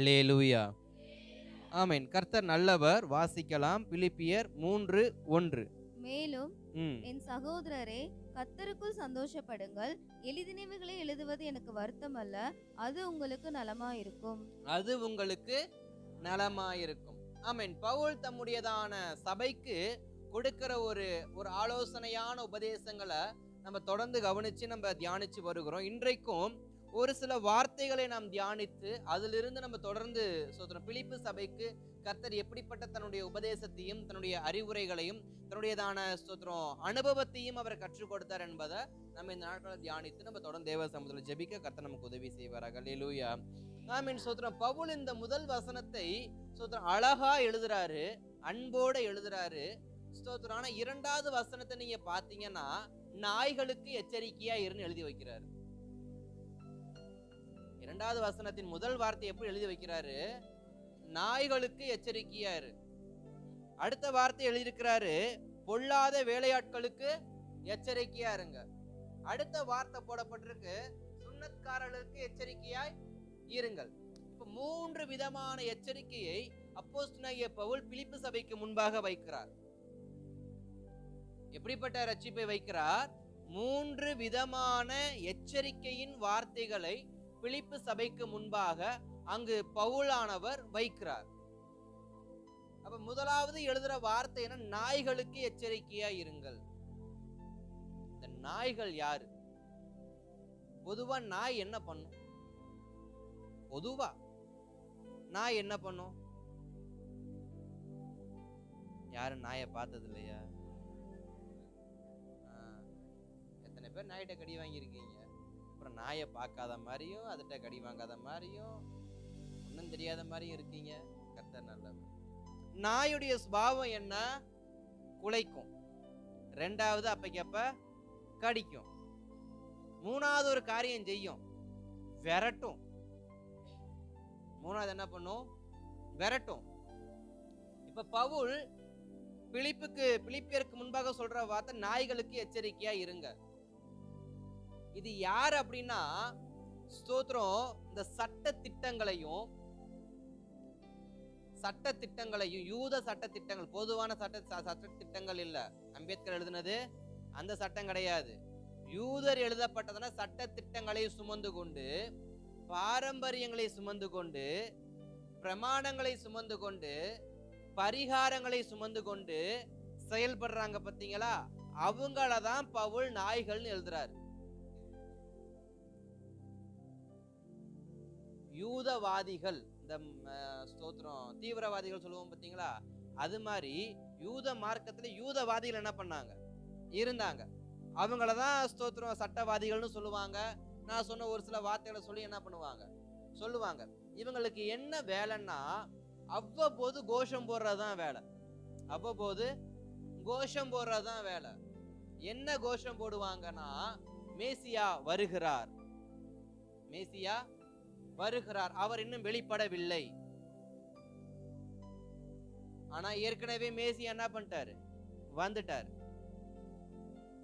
அல்லேலூயா. ஆமென். கர்த்தர் நல்லவர். வாசிக்கலாம். பிலிப்பியர் 3:1. மேலும் ம் என் சகோதரரே, கர்த்தருக்குள் சந்தோஷப்படுங்கள். எளிதினவைகளை எழுதுவது எனக்கு வருத்தமல்ல, அது உங்களுக்கு நலமாயிருக்கும். அது உங்களுக்கு நலமாயிருக்கும். ஆமென். பவுல் தம்முடையதான சபைக்கு கொடுக்கிற ஒரு ஆலோசனையான உபதேசங்களை நம்ம தொடர்ந்து கவனிச்சு நம்ம தியானிச்சு வருகிறோம். இன்றைக்கும் ஒரு சில வார்த்தைகளை நாம் தியானித்து அதிலிருந்து நம்ம தொடர்ந்து பிலிப்பு சபைக்கு கர்த்தர் எப்படிப்பட்ட தன்னுடைய உபதேசத்தையும் தன்னுடைய அறிவுரைகளையும் தன்னுடையதான அனுபவத்தையும் அவர் கற்றுக் கொடுத்தார் என்பதை நம்ம இந்த நாட்களை தியானித்து நம்ம தொடர்ந்து தேவ சமூகத்தில் ஜெபிக்க கர்த்தர் நமக்கு உதவி செய்வார்கள். அல்லேலூயா. ஆமென். பவுல் இந்த முதல் வசனத்தை அழகா எழுதுறாரு, அன்போட எழுதுறாரு. ஆனா இரண்டாவது வசனத்தை நீங்க பாத்தீங்கன்னா நாய்களுக்கு எச்சரிக்கையா இருன்னு எழுதி வைக்கிறாரு. இரண்டாவது வசனத்தின் முதல் வார்த்தை எப்படி எழுதி வைக்கிறாரு? நாய்களுக்கு எச்சரிக்கையா இரு. அடுத்த வார்த்தை எழுதியிருக்கிறாரு, பொல்லாத வேலையாட்களுக்கு எச்சரிக்கையா இருங்க. அடுத்த வார்த்தை போடப்பட்டிருக்கு, சுன்னத்காரர்களுக்கு எச்சரிக்கையாய் இருங்கள். இப்ப 3 விதமான எச்சரிக்கையை அப்போஸ்தலனாகிய பவுல் பிலிப்பு சபைக்கு முன்பாக வைக்கிறார். எப்படிப்பட்ட ரட்சிப்பை வைக்கிறார்? 3 விதமான எச்சரிக்கையின் வார்த்தைகளை பிலிப்பு சபைக்கு முன்பாக அங்கு பவுலானவர் வைக்கிறார். அப்ப முதலாவது எழுதுற வார்த்தை என்ன? நாய்களுக்கு எச்சரிக்கையா இருங்கள். இந்த நாய்கள் யாரு? பொதுவா நாய் என்ன பண்ணும்? பொதுவா நாய் என்ன பண்ணும்? யாரும் நாயை பார்த்தது இல்லையா? எத்தனை பேர் நாயிட்ட கடி வாங்கியிருக்கீங்க? அப்புறம் நாயை பார்க்காத மாதிரியும் அதுகிட்ட கடி வாங்காத மாதிரியும் ஒன்றும் தெரியாத மாதிரியும் இருக்கீங்க. கர்த்தர் நல்லவர். நாயுடைய சுபாவம் என்ன? குலைக்கும். ரெண்டாவது அப்பக்கப்ப கடிக்கும். மூணாவது ஒரு காரியம் செய்யும், விரட்டும். மூணாவது என்ன பண்ணும்? விரட்டும். இப்ப பவுல் பிலிப்பியருக்கு முன்பாக சொல்ற வார்த்தை நாய்களுக்கு எச்சரிக்கையா இருங்க. இது யார் அப்படின்னா, இந்த சட்ட திட்டங்களையும் யூத சட்ட திட்டங்கள், பொதுவான சட்ட திட்டங்கள் இல்ல. அம்பேத்கர் எழுதினது அந்த சட்டம் கிடையாது. யூதர் எழுதப்பட்டதான சட்ட திட்டங்களை சுமந்து கொண்டு, பாரம்பரியங்களை சுமந்து கொண்டு, பிரமாணங்களை சுமந்து கொண்டு, பரிகாரங்களை சுமந்து கொண்டு செயல்படுறாங்க பாத்தீங்களா? அவங்களதான் பவுல் நாய்கள்னு எழுதுறாரு. யூதவாதிகள், இந்த தீவிரவாதிகள் சொல்லுவோம் பாத்தீங்களா? அது மாதிரி யூத மார்க்கத்துல யூதவாதிகள் என்ன பண்ணாங்க? இருந்தாங்க. அவங்களதான் சட்டவாதிகள்னு சொல்லுவாங்க. நான் சொன்ன ஒரு சில வார்த்தைகளை சொல்லி என்ன பண்ணுவாங்க? சொல்லுவாங்க. இவங்களுக்கு என்ன வேலைன்னா, அவ்வப்போது கோஷம் போடுறதுதான் வேலை. அவ்வப்போது கோஷம் போடுறதுதான் வேலை. என்ன கோஷம் போடுவாங்கன்னா, மேசியா வருகிறார், மேசியா வருகிறார், அவர் இன்னும் வெளிப்படவில்லை. ஆனா ஏற்கனவே மேசியா என்ன பண்ணிட்டாரு? வந்துட்டாரு.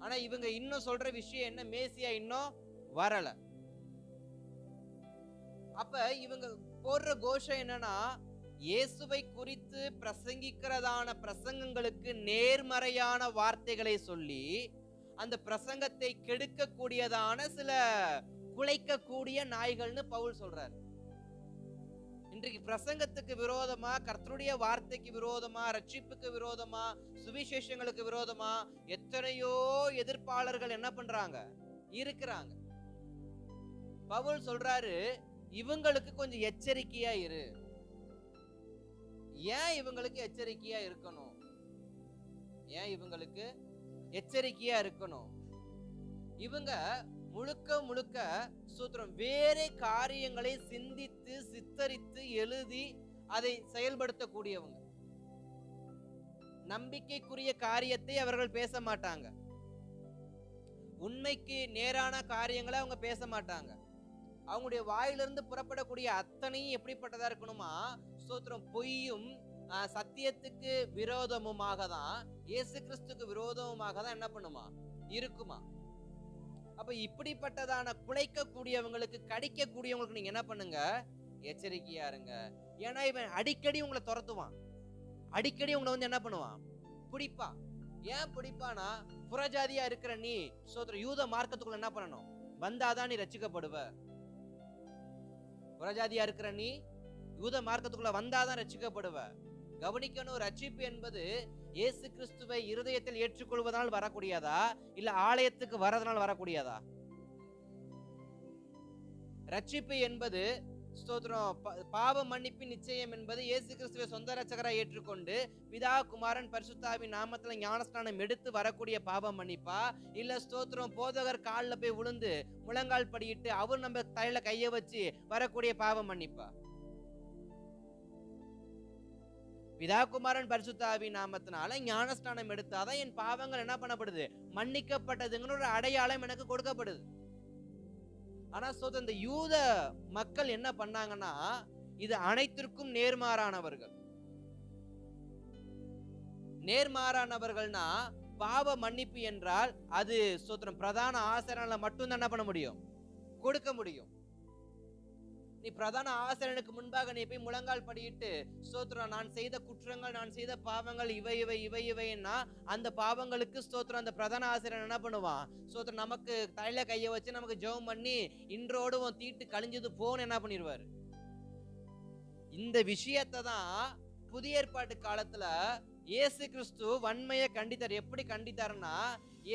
ஆனா இவங்க இன்னும் சொல்ற விஷயம் என்ன? மேசியா இன்னும் வரல. அப்ப இவங்க போடுற கோஷம் என்னன்னா, இயேசுவை குறித்து பிரசங்கிக்கிறதான பிரசங்கங்களுக்கு நேர்மறையான வார்த்தைகளை சொல்லி அந்த பிரசங்கத்தை கெடுக்கக்கூடியதான சில குலைக்கக்கூடிய நாய்கள்னு பவுல் சொல்றார். இன்றைக்கு பிரசங்கத்துக்கு விரோதமா, கர்த்தருடைய வார்த்தைக்கு விரோதமா, ரட்சிப்புக்கு விரோதமா, சுவிசேஷங்களுக்கு விரோதமா எத்தனையோ எதிர்ப்பாளர்கள் என்ன பண்றாங்க? இருக்கிறாங்க. பவுல் சொல்றாரு, இவங்களுக்கு கொஞ்சம் எச்சரிக்கையா இரு. ஏன் இவங்களுக்கு எச்சரிக்கையா இருக்கணும்? ஏன் இவங்களுக்கு எச்சரிக்கையா இருக்கணும்? இவங்க முழுக்க வேற காரியங்களை சிந்தித்து சித்தரித்து எழுதி அதை செயல்படுத்தக்கூடியவங்க. நம்பிக்கைக்குரிய காரியத்தை அவர்கள் பேச மாட்டாங்க. உண்மைக்கு நேரான காரியங்களை அவங்க பேச மாட்டாங்க. அவங்களுடைய வாயிலிருந்து புறப்படக்கூடிய அத்தனையும் எப்படிப்பட்டதா இருக்கணுமா? பொய்யும் சத்தியத்துக்கு விரோதமுமாக தான், இயேசு கிறிஸ்துக்கு விரோதமுமாக தான் என்ன பண்ணுமா? இருக்குமா? அப்ப இப்படிப்பட்டதான குலைக்கக்கூடியவங்களுக்கு, கடிக்கக்கூடியவங்களுக்கு நீங்க என்ன பண்ணுங்க? எச்சரிக்கையா இருங்க. ஏன்னா இவன் அடிக்கடி உங்களை துரத்துவான், அடிக்கடி உங்களை வந்து என்ன பண்ணுவான், பிடிப்பா. ஏன் பிடிப்பானா, புறஜாதியா இருக்கிற நீ சோதர யூத மார்க்கத்துக்குள்ள என்ன பண்ணணும், வந்தாதான் நீ ரட்சிக்கப்படுவ. புறஜாதியா இருக்கிற நீ யூத மார்க்கத்துக்குள்ள வந்தாதான் ரட்சிக்கப்படுவ. கவனிக்கணும், ரட்சிப்பு என்பது இயேசு கிறிஸ்துவை இருதயத்தில் ஏற்றுக்கொள்வதனால் வரக்கூடியதா, இல்ல ஆலயத்துக்கு வரதனால் வரக்கூடியதா? ரட்சிப்பு என்பது ஸ்தோத்திரம் பாவ மன்னிப்பின் நிச்சயம் என்பது இயேசு கிறிஸ்துவை சொந்த ரட்சகராய் ஏற்றுக்கொண்டு பிதா குமாரன் பரிசுத்தாவின் நாமத்துல ஞானஸ்நானம் எடுத்து வரக்கூடிய பாவ மன்னிப்பா, இல்ல ஸ்தோத்திரம் போதகர் காலில் போய் விழுந்து முழங்கால் படியிட்டு அவர் நம்ம தலையில கைய வச்சு வரக்கூடிய பாவ மன்னிப்பா? பிதா குமாரன் பரிசுத்தாவின் நாமத்தினால ஞானஸ்நானம் எடுத்தாதான் என் பாவங்கள் என்ன பண்ணப்படுது, மன்னிக்கப்பட்டதுங்கிற ஒரு அடையாளம் எனக்கு கொடுக்கப்படுது. ஆனா இந்த யூத மக்கள் என்ன பண்ணாங்கன்னா, இது அனைத்திற்கும் நேர்மாறானவர்கள். நேர்மாறானவர்கள்னா பாவ மன்னிப்பு என்றால் அது பிரதான ஆசிரியரால மட்டும்தான் என்ன பண்ண முடியும், கொடுக்க முடியும். நீ பிரதான ஆசிரியனுக்கு முன்பாக நீ போய் முழங்கால் படியிட்டு ஸ்தோத்திரம் நான் செய்த குற்றங்கள், நான் செய்த பாவங்கள் இவை இவை இவை இவைன்னா அந்த பாவங்களுக்கு ஸ்தோத்திரம் அந்த பிரதான ஆசிரியர் என்ன பண்ணுவான், ஸ்தோத்திரம் நமக்கு தலையில கைய வச்சு நமக்கு ஜெபம் பண்ணி இன்றோடு உன் தீட்டு கழிஞ்சது போன்னு என்ன பண்ணிடுவாரு. இந்த விஷயத்தை தான் புதிய ஏற்பாட்டு காலத்துல இயேசு கிறிஸ்து வன்மையை கண்டித்தார். எப்படி கண்டித்தாருன்னா,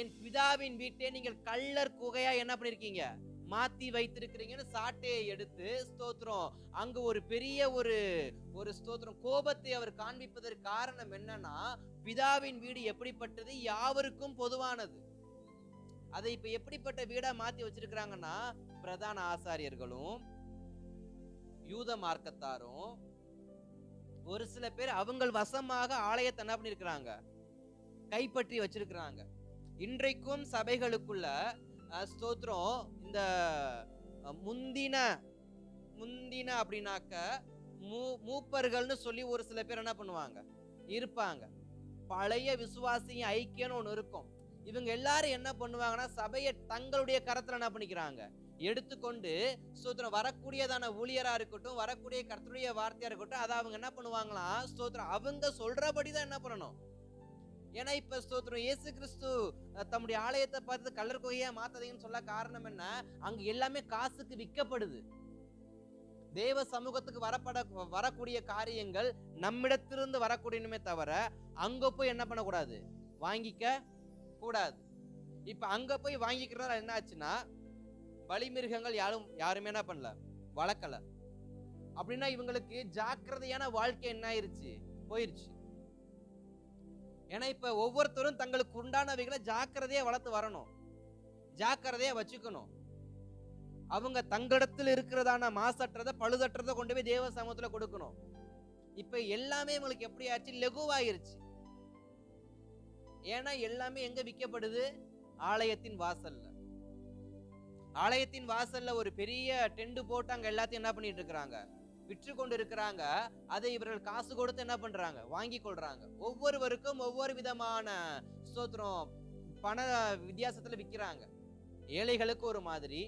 என் பிதாவின் வீட்டை நீங்கள் கள்ளர் குகையா என்ன பண்ணிருக்கீங்க, மாத்தி வைத்திருக்கிறீங்கன்னு சாட்டையை எடுத்து ஸ்தோத்திரம் அங்க ஒரு பெரிய ஒரு ஸ்தோத்திரம் கோபத்தை அவர் காண்பிப்பதற்கு காரணம் என்னன்னா, பிதாவின் வீடு எப்படிப்பட்டது, யாவருக்கும் பொதுவானது. அதை இப்ப எப்படிப்பட்ட வீடா மாத்தி வச்சிருக்கிறாங்கன்னா, பிரதான ஆசாரியர்களும் யூத மார்க்கத்தாரும் ஒரு சில பேர் அவங்கள் வசமாக ஆலயத்தை என்ன பண்ணிருக்கிறாங்க, கைப்பற்றி வச்சிருக்கிறாங்க. இன்றைக்கும் சபைகளுக்குள்ள ஸ்தோத்திரம் இந்த முந்தின அப்படின்னாக்க மூப்பர்கள்னு சொல்லி ஒரு சில பேர் என்ன பண்ணுவாங்க, இருப்பாங்க. பழைய விசுவாசியும் ஐக்கியம்னு ஒண்ணு இருக்கும். இவங்க எல்லாரும் என்ன பண்ணுவாங்கன்னா, சபையை தங்களுடைய கரத்துல என்ன பண்ணிக்கிறாங்க, எடுத்துக்கொண்டு ஸ்தோத்திரம் வரக்கூடியதான ஊழியரா இருக்கட்டும், வரக்கூடிய கர்த்தருடைய வார்த்தையா இருக்கட்டும், அதை அவங்க என்ன பண்ணுவாங்களாம், ஸ்தோத்திரம் அவங்க சொல்றபடிதான் என்ன பண்ணணும். ஏன்னா இப்ப ஸ்தோத்திரம் இயேசு கிறிஸ்து தம்முடைய ஆலயத்தை பார்த்து கள்ளர் குகையா மாத்தாதீங்கன்னு சொல்ல காரணம் என்ன, அங்க எல்லாமே காசுக்கு விற்கப்படுது. தேவ சமூகத்துக்கு வரக்கூடிய காரியங்கள் நம்மிடத்திலிருந்து வரக்கூடியனுமே தவிர அங்க போய் என்ன பண்ணக்கூடாது, வாங்கிக்க கூடாது. இப்ப அங்க போய் வாங்கிக்கிறதால என்ன ஆச்சுன்னா, பலிமிருகங்கள் யாருமே என்ன பண்ணல, வளர்க்கல. அப்படின்னா இவங்களுக்கு ஜாக்கிரதையான வாழ்க்கை என்ன ஆயிருச்சு, போயிருச்சு. ஏன்னா இப்ப ஒவ்வொருத்தரும் தங்களுக்கு உண்டானவைகளை ஜாக்கிரதையா வளர்த்து வரணும், ஜாக்கிரதையா வச்சுக்கணும். அவங்க தங்களிடத்தில் இருக்கிறதான மாசற்றதை பழுதற்றதை கொண்டு போய் தேவ சமூகத்துல கொடுக்கணும். இப்ப எல்லாமே உங்களுக்கு எப்படி ஆச்சு, லெகுவாயிருச்சு. ஏன்னா எல்லாமே எங்க விற்கப்படுது, ஆலயத்தின் வாசல்ல. ஆலயத்தின் வாசல்ல ஒரு பெரிய டெண்டு போட்டு அங்க எல்லாத்தையும் என்ன பண்ணிட்டு இருக்கிறாங்க, விற்று கொண்டு இருக்கிறாங்க. அதை இவர்கள் காசு கொடுத்து என்ன பண்றாங்க, வாங்கி கொள்றாங்க. ஒவ்வொருவருக்கும் ஒவ்வொரு விதமான ஸ்தோத்திரம் பண வித்தியாசத்துல விற்கிறாங்க. ஏழைகளுக்கு ஒரு மாதிரி,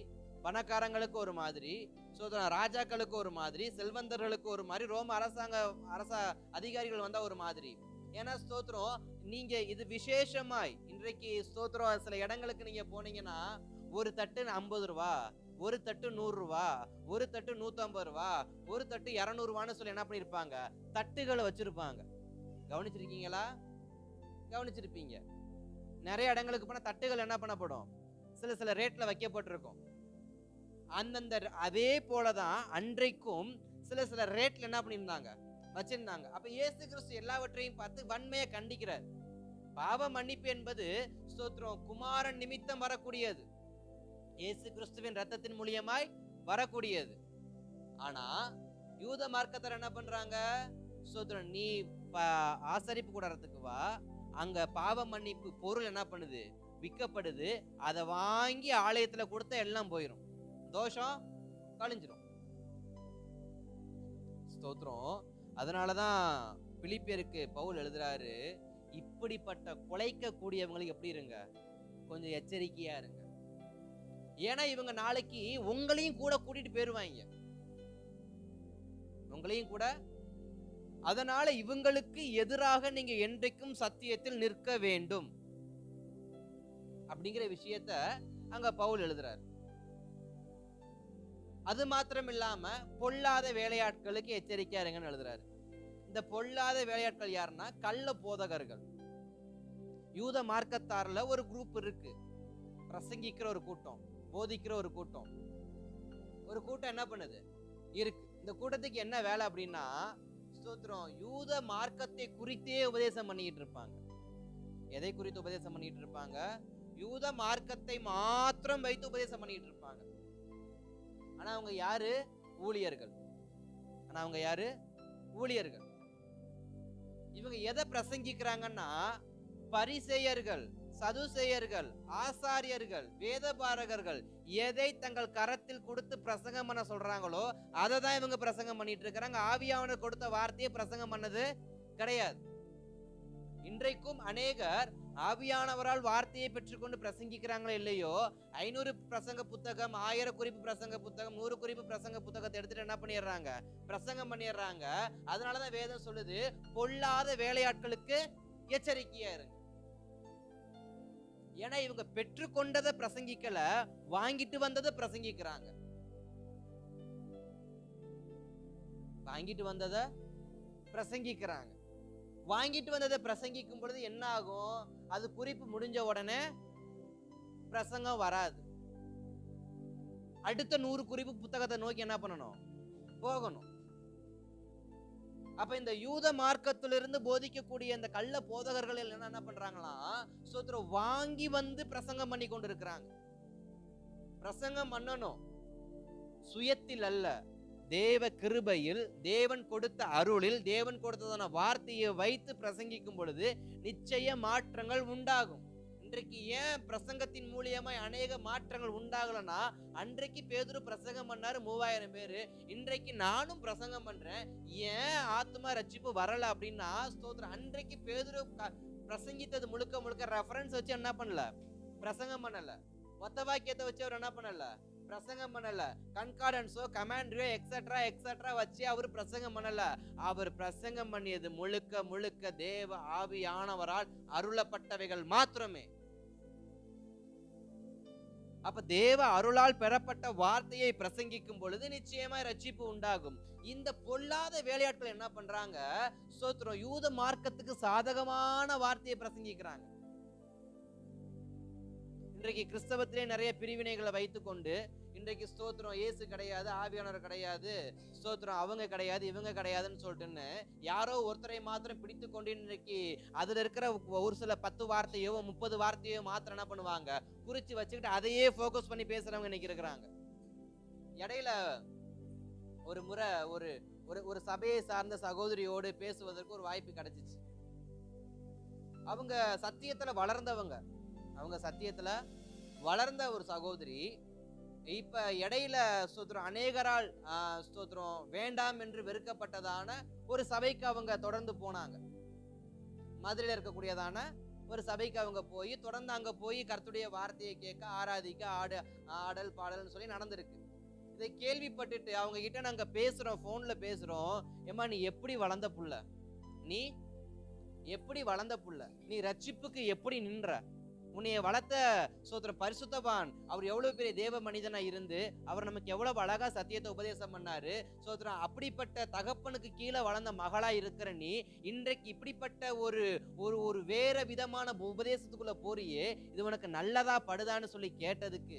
பணக்காரங்களுக்கு ஒரு மாதிரி, ஸ்தோத்திரம் ராஜாக்களுக்கு ஒரு மாதிரி, செல்வந்தர்களுக்கு ஒரு மாதிரி, ரோம அரச அதிகாரிகள் வந்தா ஒரு மாதிரி. ஏன்னா ஸ்தோத்திரம் நீங்க இது விசேஷமாய் இன்றைக்கு ஸ்தோத்திரம் சில இடங்களுக்கு நீங்க போனீங்கன்னா, ஒரு தட்டு 50 ரூபா, ஒரு தட்டு 100 ரூபா, ஒரு தட்டு 150 ரூபா, ஒரு தட்டு 200 ரூபான்னு சொல்லி என்ன பண்ணிருப்பாங்க, தட்டுகளை வச்சிருப்பாங்க. கவனிச்சிருக்கீங்களா? கவனிச்சிருப்பீங்க. நிறைய இடங்களுக்கு போனா தட்டுகள் என்ன பண்ணப்படும், சில ரேட்ல வைக்கப்பட்டிருக்கும். அந்தந்த அதே போலதான் அன்றைக்கும் சில ரேட்ல என்ன பண்ணியிருந்தாங்க, வச்சிருந்தாங்க. அப்ப இயேசு கிறிஸ்து எல்லாவற்றையும் பார்த்து வன்மையை கண்டிக்கிறார். பாவ மன்னிப்பு என்பது ஸ்தோத்திரம் குமாரன் நிமித்தம் வரக்கூடியது, இயேசு கிறிஸ்துவின் ரத்தத்தின் மூலியமாய் வரக்கூடியது. ஆனா யூத மார்க்கத்தார் என்ன பண்றாங்க, ஸ்தோத்திரம் நீ ஆசரிப்பு கூடாரத்துக்கு வா, அங்க பாவ மன்னிப்பு பொருள் என்ன பண்ணுது, விற்கப்படுது. அதை வாங்கி ஆலயத்துல கொடுத்த எல்லாம் போயிடும், தோஷம் கழிஞ்சிடும். ஸ்தோத்திரம். அதனாலதான் பிலிப்பியருக்கு பவுல் எழுதுறாரு, இப்படிப்பட்ட கொலைக்க கூடியவங்களுக்கு எப்படி இருங்க, கொஞ்சம் எச்சரிக்கையா இருங்க. ஏன்னா இவங்க நாளைக்கு உங்களையும் கூட கூட்டிட்டு போயிருவாங்க. உங்களையும் கூட. அதனால இவங்களுக்கு எதிராக நீங்க என்றைக்கும் சத்தியத்தில் நிற்க வேண்டும் அப்படிங்கிற விஷயத்த அங்க பவுல் எழுதுறார். அது மாத்திரம் இல்லாம பொல்லாத வேலையாட்களுக்கு எச்சரிக்கையா இருங்கன்னு எழுதுறாரு. இந்த பொல்லாத வேலையாட்கள் யாருன்னா கள்ள போதகர்கள். யூத மார்க்கத்தார்ல ஒரு குரூப் இருக்கு, பிரசங்கிக்கிற ஒரு கூட்டம், போதிக்கிற ஒரு கூட்டம் என்ன பண்ணுது இருக்கு. இந்த கூட்டத்துக்கு என்ன வேலை அப்படின்னா, ஸ்தோத்திரம், யூத மார்க்கத்தை குறித்தே உபதேசம் பண்ணிட்டு இருப்பாங்க. எதை குறித்து உபதேசம் பண்ணிட்டு இருப்பாங்க? யூத மார்க்கத்தை மாத்திரம் வைத்து உபதேசம் பண்ணிட்டு இருப்பாங்க. ஆனா அவங்க யாரு? ஊழியர்கள். இவங்க எதை பிரசங்கிக்கிறாங்கன்னா, பரிசேயர்கள், சதுசேயர்கள், ஆசாரியர்கள், வேதபாரகர்கள் எதை தங்கள் கரத்தில் கொடுத்து பிரசங்கம் பண்ண சொல்றாங்களோ அதை தான் இவங்க பிரசங்கம் பண்ணிட்டு இருக்கிறாங்க. ஆவியானவர் கொடுத்த வார்த்தையை பிரசங்கம் பண்ணது கிடையாது. இன்றைக்கும் அநேகர் ஆவியானவரால் வார்த்தையை பெற்றுக்கொண்டு பிரசங்கிக்கிறாங்களோ இல்லையோ, 500 பிரசங்க புத்தகம், 1000 குறிப்பு பிரசங்க புத்தகம், 100 குறிப்பு பிரசங்க புத்தகத்தை எடுத்துட்டு என்ன பண்ணிடுறாங்க? பிரசங்கம் பண்ணிடுறாங்க. அதனாலதான் வேதம் சொல்லுது, பொல்லாத வேலையாட்களுக்கு எச்சரிக்கையா இருங்க. ஏன்னா இவங்க பெற்றுக்கொண்டதை பிரசங்கிக்கல, வாங்கிட்டு வந்ததை பிரசங்கிக்கிறாங்க. வாங்கிட்டு வந்ததை பிரசங்கிக்கும் பொழுது என்ன ஆகும்? அது குறிப்பு முடிஞ்ச உடனே பிரசங்கம் வராது. அடுத்த 100 குறிப்பு புத்தகத்தை நோக்கி என்ன பண்ணணும்? போகணும். அப்ப இந்த யூத மார்க்கத்திலிருந்து போதிக்கக்கூடிய இந்த கள்ள போதகர்கள் என்ன பண்றாங்களாம்? ஸ்தோத்திரம், வாங்கி வந்து பிரசங்கம் பண்ணி கொண்டு இருக்கிறாங்க. பிரசங்கம் பண்ணணும் சுயத்தில் அல்ல, தேவ கிருபையில், தேவன் கொடுத்த அருளில், தேவன் கொடுத்ததான வார்த்தையை வைத்து பிரசங்கிக்கும் பொழுது நிச்சய மாற்றங்கள் உண்டாகும். இன்றைக்கு ஏன் பிரசங்கத்தின் மூலியமாய் அநேக மாற்றங்கள் உண்டாகலன்னா, அன்றைக்கு பேதுரு பிரசங்கம் பண்ணாரு 3000 பேரு, இன்றைக்கு நானும் பிரசங்கம் பண்றேன், ஏன் ஆத்மா ரட்சிப்பு வரல அப்படின்னா, ஸ்தோத்திரம், அன்றைக்கு பேதுரு பிரசங்கித்தது முழுக்க முழுக்க ரெஃபரன்ஸ் வச்சு என்ன பண்ணல? பிரசங்கம் பண்ணல. மொத்த வாக்கியத்தை வச்சு அவர் என்ன பண்ணல? பிரசங்கம் பண்ணல. கன்கார்டன்ஸோ கமாண்ட்ரியோ எக்ஸெட்ரா வச்சு அவர் பிரசங்கம் பண்ணல. அவர் பிரசங்கம் பண்ணியது முழுக்க முழுக்க தேவ ஆவியானவரால் அருளப்பட்டவைகள் மாத்திரமே. அப்ப தேவ அருளால் பெறப்பட்ட வார்த்தையை பிரசங்கிக்கும் பொழுது நிச்சயமாய் ரட்சிப்பு உண்டாகும். இந்த பொல்லாத வேலையாட்கள் என்ன பண்றாங்க? ஸ்தோத்திரம், யூத மார்க்கத்துக்கு சாதகமான வார்த்தையை பிரசங்கிக்கிறாங்க. இன்றைக்கு கிறிஸ்தவத்திலே நிறைய பிரிவினைகளை வைத்துக்கொண்டு, இன்றைக்கு ஸ்தோத்திரம் இயேசு கிடையாது, ஆவியானவர் கிடையாது, ஸ்தோத்திரம் அவங்க கிடையாது, இவங்க கிடையாதுன்னு சொல்லிட்டுன்னு யாரோ ஒருத்தரை மாத்திரம் பிடித்து கொண்டு இன்றைக்கு அதுல இருக்கிற ஒரு சில 10 வார்த்தையோ 30 வார்த்தையோ மாத்திரம் என்ன பண்ணுவாங்க? குறிச்சு வச்சுக்கிட்டு அதையே போக்கஸ் பண்ணி பேசுறவங்க இன்னைக்கு இருக்கிறாங்க. இடையில ஒரு முறை ஒரு சபையை சார்ந்த சகோதரியோடு பேசுவதற்கு ஒரு வாய்ப்பு கிடைச்சிச்சு. அவங்க சத்தியத்துல வளர்ந்த ஒரு சகோதரி. இப்ப இடையில ஸ்தோத்திரம் அநேகரால் ஸ்தோத்திரம் வேண்டாம் என்று வெறுக்கப்பட்டதான ஒரு சபைக்கு அவங்க தொடர்ந்து போனாங்க. மதுரையில இருக்கக்கூடியதான ஒரு சபைக்கு அவங்க போய் தொடர்ந்து அங்க போய் கர்த்தருடைய வார்த்தையை கேட்க, ஆராதிக்க, ஆடல் பாடல்னு சொல்லி நடந்திருக்கு. இதை கேள்விப்பட்டுட்டு அவங்க கிட்ட நாங்க பேசுறோம், போன்ல பேசுறோம், ஏமா நீ எப்படி வளர்ந்த புள்ள, நீ ரட்சிப்புக்கு எப்படி நின்ற, உன்னைய வளர்த்த ஸ்தோத்திரம் பரிசுத்தவான் அவர் எவ்வளவு பெரிய தேவ மனிதனா இருந்து அவர் நமக்கு எவ்வளவு அழகா சத்தியத்தை உபதேசம் பண்ணாரு. ஸ்தோத்திரம், அப்படிப்பட்ட தகப்பனுக்கு கீழே வளர்ந்த மகளா இருக்கிற நீ இன்றைக்கு இப்படிப்பட்ட ஒரு வேற விதமான உபதேசத்துக்குள்ள போறியே, இது உனக்கு நல்லதா படுதான்னு சொல்லி கேட்டதுக்கு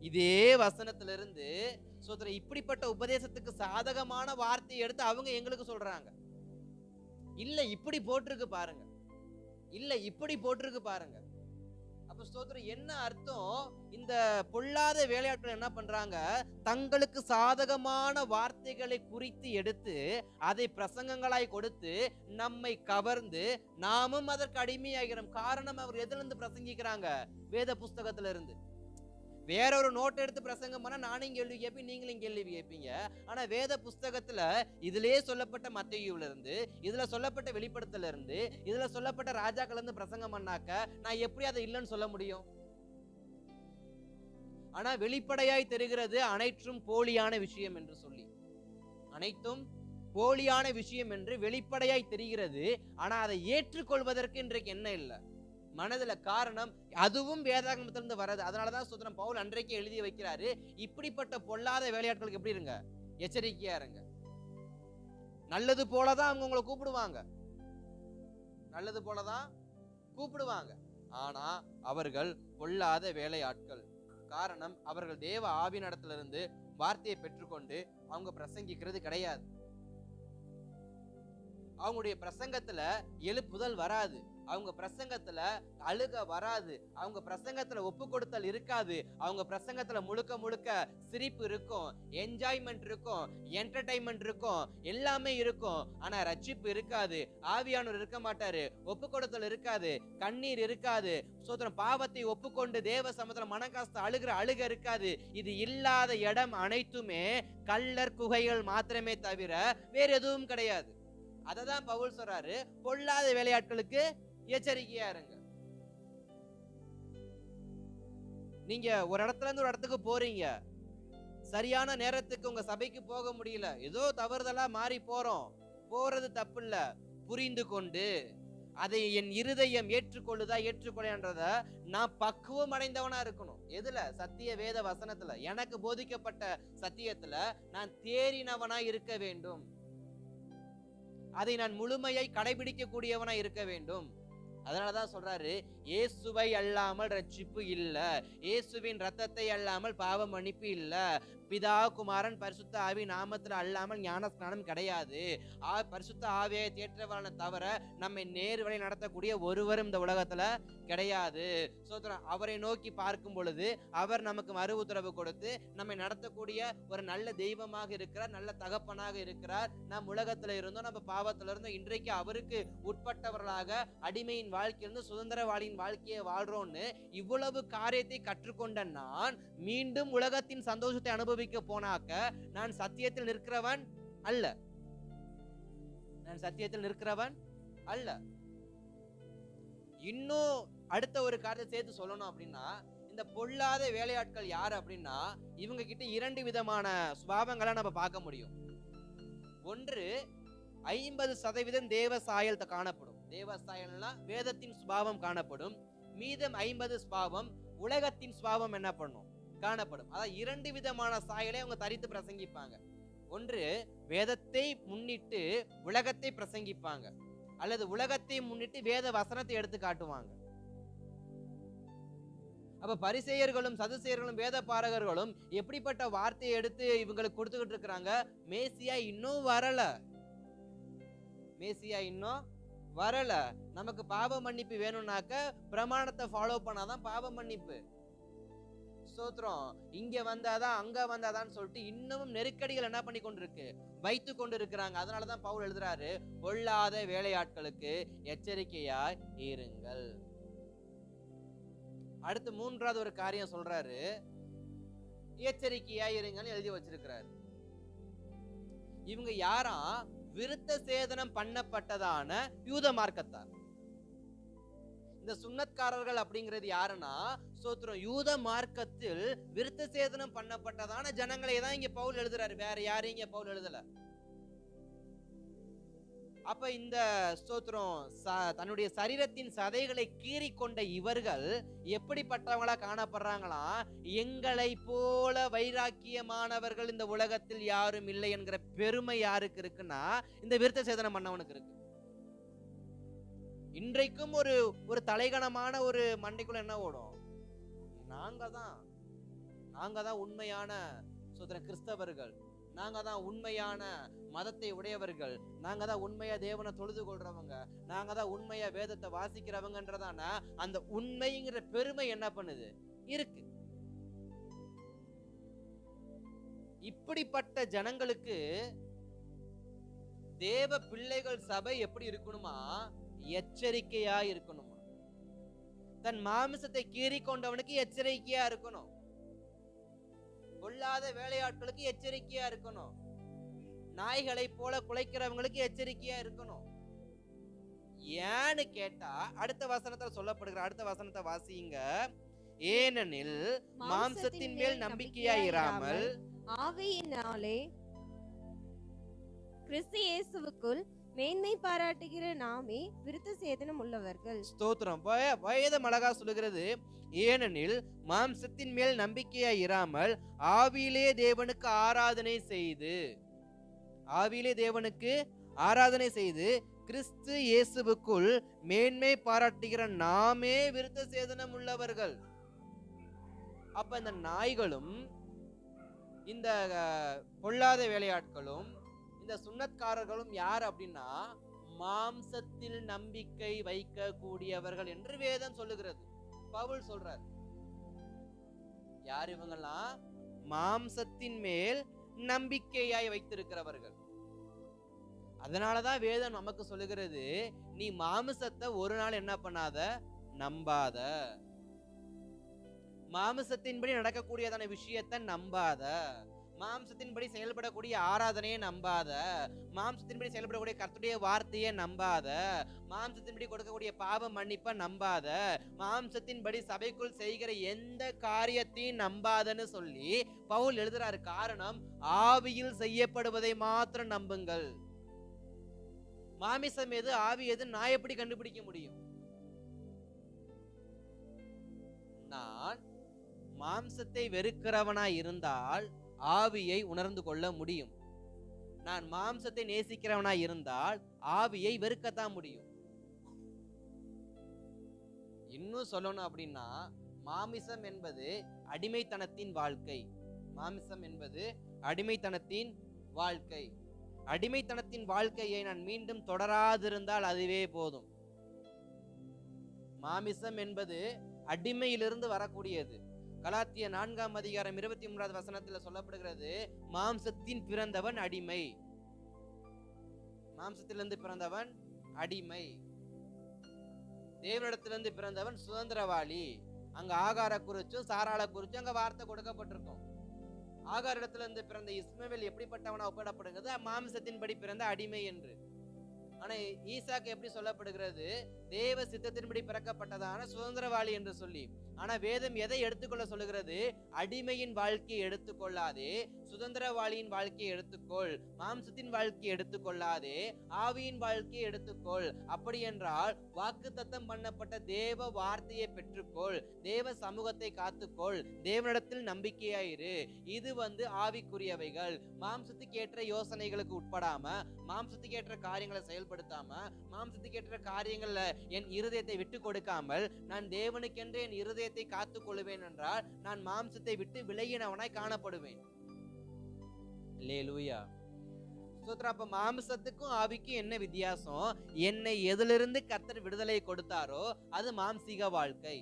இதே வசனத்துல இருந்து ஸ்தோத்திரம் இப்படிப்பட்ட உபதேசத்துக்கு சாதகமான வார்த்தையை எடுத்து அவங்க எங்களுக்கு சொல்றாங்க. இல்ல இப்படி போட்டிருக்கு பாருங்க. அப்ப ஸ்தோத்திரம் என்ன அர்த்தம்? இந்த பொல்லாத வேலையாட்கள் என்ன பண்றாங்க? தங்களுக்கு சாதகமான வார்த்தைகளை குறித்து எடுத்து அதை பிரசங்கங்களாய் கொடுத்து நம்மை கவர்ந்து நாமும் அதற்கு அடிமையாகிறோம். காரணம், அவர் எதுல இருந்து பிரசங்கிக்கிறாங்க? வேத புஸ்தகத்துல இருந்து. வேற ஒரு நோட் எடுத்து பிரசங்கம் பண்ணா நானும் கேள்வி கேட்பேன், நீங்களும் கேள்வி கேட்பீங்க. ஆனா வேத புஸ்தகத்துல இதுலயே சொல்லப்பட்ட மத்தேயுல இருந்து, இதுல சொல்லப்பட்ட வெளிப்படுத்தல இருந்து, இதுல சொல்லப்பட்ட ராஜாக்கள் இருந்து பிரசங்கம் பண்ணாக்க நான் எப்படி அதை இல்லைன்னு சொல்ல முடியும்? ஆனா வெளிப்படையாய் தெரிகிறது அனைத்தும் போலியான விஷயம் என்று சொல்லி. அனைத்தும் போலியான விஷயம் என்று வெளிப்படையாய் தெரிகிறது. ஆனா அதை ஏற்றுக்கொள்வதற்கு இன்றைக்கு என்ன இல்லை மனதுல. காரணம் அதுவும் வேதாகமத்திலிருந்து வர்றது. அதனாலதான் சுதனம் பவுல் அன்றைக்கு எழுதி வைக்கிறாரு, இப்படிப்பட்ட பொல்லாத வேலையாட்களுக்கு எப்படி இருங்க, எச்சரிக்கையா இருங்க. நல்லது போலதான் அவங்க உங்களை கூப்பிடுவாங்க, நல்லது போலதான் கூப்பிடுவாங்க. ஆனா அவர்கள் பொல்லாத வேலையாட்கள். காரணம் அவர்கள் தேவ ஆவியினிடத்திலிருந்து வார்த்தையை பெற்றுக்கொண்டு அவங்க பிரசங்கிக்கிறது கிடையாது. அவங்களுடைய பிரசங்கத்துல எழுப்புதல் வராது, அவங்க பிரசங்கத்துல அழுக வராது, அவங்க பிரசங்கத்துல ஒப்பு கொடுத்தல் இருக்காது. அவங்க பிரசங்கத்துல முழுக்க முழுக்க சிரிப்பு இருக்கும், என்ஜாய்மெண்ட் இருக்கும், என்டர்டைன்மெண்ட் இருக்கும், எல்லாமே இருக்கும். ஆனா ரட்சிப்பு இருக்காது, ஆவியானவர் இருக்க மாட்டாரு, ஒப்பு கொடுத்தல் இருக்காது, கண்ணீர் இருக்காது, சோதரம் பாவத்தை ஒப்புக்கொண்டு தேவ சமுத்திரம் மனக்காஸ்த அழுகிற அழுக இருக்காது. இது இல்லாத இடம் அனைத்துமே கள்ளர் குகைகள் மாத்திரமே தவிர வேற எதுவும் கிடையாது. அததான் பவுல் சொல்றாரு, பொல்லாத வேலையாட்களுக்கு எச்சரிக்கையா இருங்க. நீங்க ஒரு இடத்துல இருந்து ஒரு இடத்துக்கு போறீங்க, சரியான நேரத்துக்கு உங்க சபைக்கு போக முடியல, ஏதோ தவறுதலா மாறி போறது தப்பு இல்ல. புரிந்து கொண்டு அதை என் இருதயம் ஏற்றுக்கொள்ளையன்றத நான் பக்குவம் அடைந்தவனா இருக்கணும். எதுல? சத்திய வேத வசனத்துல எனக்கு போதிக்கப்பட்ட சத்தியத்துல நான் தேறினவனா இருக்க வேண்டும். அதை நான் முழுமையை கடைபிடிக்க கூடியவனா இருக்க வேண்டும். அதனாலதான் சொல்றாரு, இயேசுவை அல்லாமல் ரட்சிப்பு இல்ல, இயேசுவின் ரத்தத்தை அல்லாமல் பாவ மன்னிப்பு இல்ல, பிதா குமாரன் பரிசுத்த ஆவி நாமத்துல அல்லாமல் ஞானஸ்நானம் கிடையாது. பரிசுத்த ஆவியை தேற்றவன தவிர நம்மை நேர் வழி நடத்தக்கூடிய ஒருவரும் இந்த உலகத்துல கிடையாது. அவரை நோக்கி பார்க்கும் பொழுது அவர் நமக்கு மறு உத்தரவு கொடுத்து நம்மை நடத்தக்கூடிய ஒரு நல்ல தெய்வமாக இருக்கிறார், நல்ல தகப்பனாக இருக்கிறார். நம் உலகத்துல இருந்தோம், நம்ம பாவத்துல இருந்தோம், இன்றைக்கு அவருக்கு உட்பட்டவர்களாக அடிமையின் வாழ்க்கையிலிருந்து சுதந்திரவாளியின் வாழ்க்கையை வாழ்றோம்னு இவ்வளவு காரியத்தை கற்றுக்கொண்ட நான் மீண்டும் உலகத்தின் சந்தோஷத்தை அனுபவிக்க போனாக்க நான் சத்தியத்தில் நிற்கிறவன் அல்ல, நான் சத்தியத்தில் நிற்கிறவன் அல்ல. இன்னும் அடுத்த ஒரு காரியத்தை சேர்த்து சொல்லணும் அப்படின்னா, இந்த பொல்லாத வேலையாட்கள் யாரு அப்படின்னா, இவங்க கிட்ட இரண்டு விதமான சுபாவங்களை நம்ம பார்க்க முடியும். ஒன்று, 50% தேவ சாயல் காணப்படும். தேவ சாயல்னா வேதத்தின் சுபாவம் காணப்படும். மீதம் 50 சுபாவம் உலகத்தின் சுபாவம் என்ன பண்ணும், காணப்படும். அதாவது இரண்டு விதமான சாயலை அவங்க தரித்து பிரசங்கிப்பாங்க. ஒன்று, வேதத்தை முன்னிட்டு உலகத்தை பிரசங்கிப்பாங்க, அல்லது உலகத்தை முன்னிட்டு வேத வசனத்தை எடுத்து காட்டுவாங்க. அப்ப பரிசேயர்களும் சதுசேயர்களும் வேத பாரகர்களும் எப்படிப்பட்ட வார்த்தையை எடுத்து இவங்களுக்கு கொடுத்துக்கிட்டு இருக்கிறாங்க, மேசியா இன்னும் வரல, மேசியா இன்னும் வரல, நமக்கு பாவ மன்னிப்பு வேணும்னாக்க பிரமாணத்தை ஃபாலோ பண்ணாதான் பாவ மன்னிப்பு. ஸ்தோத்திரம். இங்க வந்தாதான் அங்க வந்தாதான் சொல்லிட்டு இன்னமும் நெருக்கடிகள் என்ன பண்ணி கொண்டிருக்கு, வைத்து கொண்டு இருக்கிறாங்க. அதனாலதான் பவுல் எழுதுறாரு, பொல்லாத வேலையாட்களுக்கு எச்சரிக்கையாய் இருங்கள். அடுத்து மூன்றாவது ஒரு காரியம் சொல்றாரு, எச்சரிக்கையாய் இருங்கன்னு எழுதி வச்சிருக்கிறாரு. இவங்க யாரா? விருத்த சேதனம் பண்ணப்பட்டதான யூத மார்க்கத்தார். இந்த சுன்னத்காரர்கள் அப்படிங்கிறது யாருன்னா, ஸ்தோத்திரம், யூத மார்க்கத்தில் விருத்த சேதனம் பண்ணப்பட்டதான ஜனங்களை தான் இங்க பவுல் எழுதுறாரு, வேற யாரையும் இங்க பவுல் எழுதல. அப்ப இந்த ஸ்தோத்திரம் தன்னுடைய சரீரத்தின் சதைகளை கீறி கொண்ட இவர்கள் எப்படிப்பட்டவங்களா காணப்படுறாங்களா? எங்களை போல வைராக்கியமானவர்கள் இந்த உலகத்தில் யாரும் இல்லை என்கிற பெருமை யாருக்கு இருக்குன்னா, இந்த விருத்த சேதனம் பண்ணவனுக்கு இருக்கு. இன்றைக்கும் ஒரு தலைகணமான ஒரு மண்டைக்குள்ள என்ன ஓடும், நாங்க தான் உண்மையான கிறிஸ்தவர்கள், நாங்க தான் உண்மையான மதத்தை உடையவர்கள், நாங்க தான் உண்மையா தேவனை தொழுது கொள்றவங்க, நாங்க தான் உண்மையா வேதத்தை வாசிக்கிறவங்கன்றதான அந்த உண்மைங்கிற பெருமை என்ன பண்ணுது, இருக்கு. இப்படிப்பட்ட ஜனங்களுக்கு தேவ பிள்ளைகள் சபை எப்படி இருக்கணுமா, எச்சரிக்கையா இருக்கணுமா. தன் மாமிசத்தை கீறி கொண்டவனுக்கு எச்சரிக்கையா இருக்கணும், பொல்லாத வேலையாட்களுக்கு எச்சரிக்கையா இருக்கணும், நாய்களை போல குலைக்கிறவங்களுக்கு எச்சரிக்கையா இருக்கணும். ஏன்னு கேட்டா அடுத்த வசனத்துல சொல்லப்படுகிற அடுத்த வசனத்தை வாசிங்க. ஏனெனில் மாம்சத்தின் மேல் நம்பிக்கையா இராமல் கிறிஸ்து இயேசுவுக்குள் மேன்மை பாராட்டுகிற நாமே விருத்த சேதனம் உள்ளவர்கள். ஸ்தோத்திரம். வேதம் அழகா சொல்லுகிறது, ஏனெனில் மாம்சத்தின் மேல் நம்பிக்கையாய் இராமல் ஆவியிலே தேவனுக்கு ஆராதனை செய்து கிறிஸ்து இயேசுவுக்குள் மேன்மை பாராட்டுகிற நாமே விருத்த சேதனம் உள்ளவர்கள். அப்ப இந்த நாய்களும் இந்த பொல்லாத வேலையாட்களும் இந்த சுன்னத்காரர்களும் யார் அப்படின்னா மாம்சத்தில் நம்பிக்கை வைக்க கூடியவர்கள் என்று வேதம் சொல்லுகிறது. பவுல் சொல்றார், யார் இவங்கெல்லாம்? மாம்சத்தின் மேல் நம்பிக்கையாய் வைத்திருக்கிறவர்கள். அதனாலதான் வேதம் நமக்கு சொல்லுகிறது, நீ மாம்சத்தை ஒரு நாள் என்ன பண்ணாத, நம்பாத. மாம்சத்தின்படி நடக்கக்கூடியதான விஷயத்தை நம்பாத. மாம்சத்தின்படி செயல்படக்கூடிய ஆராதனையை நம்பாத. மாம்சத்தின்படி செயல்படக்கூடிய கர்த்தருடைய வார்த்தையை நம்பாத. மாம்சத்தின்படி கொடுக்கக்கூடிய பாவ மன்னிப்பை நம்பாத. மாம்சத்தின்படி சபைக்குள் செய்கிற எந்த காரியத்தையும் நம்பாதன்னு சொல்லி பவுல் எழுதுறாரு. காரணம், ஆவியில் செய்யப்படுவதை மாத்திரம் நம்புங்கள். மாமிசம் எது, ஆவி எது, நான் எப்படி கண்டுபிடிக்க முடியும்? நான் மாம்சத்தை வெறுக்கிறவனாய் இருந்தால் ஆவியை உணர்ந்து கொள்ள முடியும். நான் மாம்சத்தை நேசிக்கிறவனாய் இருந்தால் ஆவியை வெறுக்கத்தான் முடியும். இன்னும் சொல்லணும் அப்படின்னா, மாமிசம் என்பது அடிமைத்தனத்தின் வாழ்க்கை. மாமிசம் என்பது அடிமைத்தனத்தின் வாழ்க்கை. அடிமைத்தனத்தின் வாழ்க்கையை நான் மீண்டும் தொடராதிருந்தால் அதுவே போதும். மாமிசம் என்பது அடிமையிலிருந்து வரக்கூடியது. கலாத்திய 4ஆம் அதிகாரம் 23வது வசனத்தில் சொல்லப்படுகிறது, மாம்சத்தின் பிறந்தவன் அடிமை. மாம்சத்திலிருந்து பிறந்தவன் அடிமை, தேவனிடத்திலிருந்து பிறந்தவன் சுதந்திரவாளி. அங்க ஆகார குறிச்சும் சாராள குறிச்சும் அங்க வார்த்தை கொடுக்கப்பட்டிருக்கும். ஆகார இடத்திலிருந்து பிறந்த இஸ்மவேல் எப்படிப்பட்டவனா ஒப்பிடப்படுகிறது? மாம்சத்தின்படி பிறந்த அடிமை என்று. ஆனா ஈசாக்கு எப்படி சொல்லப்படுகிறது? தேவ சித்தத்தின்படி பிறக்கப்பட்டதான சுதந்திரவாளி என்று சொல்லி. ஆனா வேதம் எதை எடுத்துக்கொள்ள சொல்லுகிறது? அடிமையின் வாழ்க்கையை எடுத்துக்கொள்ளாதே, சுதந்திரவாளியின் வாழ்க்கையை எடுத்துக்கொள். மாம்சத்தின் வாழ்க்கையை எடுத்துக்கொள்ளாதே, ஆவியின் வாழ்க்கையை எடுத்துக்கொள். அப்படி என்றால் வாக்குத்தத்தம் பண்ணப்பட்ட தேவ வார்த்தையை பெற்றுக்கொள், தேவ சமூகத்தை காத்துக்கொள், தேவனிடத்தில் நம்பிக்கையாயிரு. இது ஆவிக்குரியவைகள். மாம்சத்துக்கு ஏற்ற யோசனைகளுக்கு உட்படாம, மாம்சத்துக்கு ஏற்ற காரியங்களை செயல்படுத்தாம, மாம்சத்துக்கு ஏற்ற காரியங்கள்ல என் இருதயத்தை விட்டு கொடுக்காமல் நான் தேவனுக்கென்று என் இருதயத்தை காத்துக் கொள்வேன் என்றால் நான் மாம்சத்தை விட்டு விலகினவனாய் காணப்படுவேன். அல்லேலூயா. அப்ப மாம்சத்துக்கும் ஆவிக்கும் என்ன வித்தியாசம்? என்னை எதிலிருந்து கர்த்தர் விடுதலை கொடுத்தாரோ அது மாம்சீக வாழ்க்கை.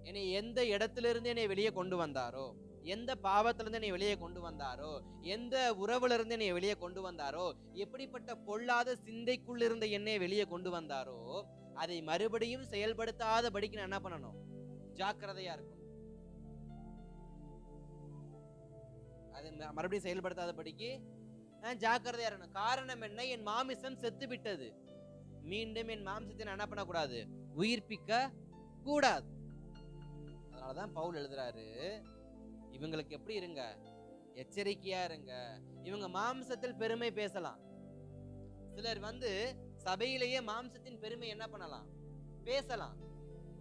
என்னை எந்த இடத்திலிருந்து என்னை வெளியே கொண்டு வந்தாரோ, எந்த பாவத்திலிருந்து என்னை வெளியே கொண்டு வந்தாரோ, எந்த உறவுல இருந்து என்னை வெளியே கொண்டு வந்தாரோ, எப்படிப்பட்ட பொல்லாத சிந்தைக்குள் இருந்த என்னை வெளியே கொண்டு வந்தாரோ, அதை மறுபடியும் செயல்படுத்தாதபடிக்கு நான் என்ன பண்ணணும்? ஜாக்கிரதையா இருக்கணும். அது மறுபடியும் செயல்படுத்தாதபடிக்கு ஜாக்கிரதையா இருக்கணும். காரணம் என்ன? என் மாமிசம் செத்து விட்டது. மீண்டும் என் மாம்சத்தை நான் என்ன பண்ணக்கூடாது? உயிர்ப்பிக்க கூடாது. அதனாலதான் பவுல் எழுதுறாரு, இவங்களுக்கு எப்படி இருங்க? எச்சரிக்கையா இருங்க. இவங்க மாம்சத்தில் பெருமை பேசலாம். சிலர் சபையிலேயே மாம்சத்தின் பெருமை என்ன பண்ணலாம்? பேசலாம்.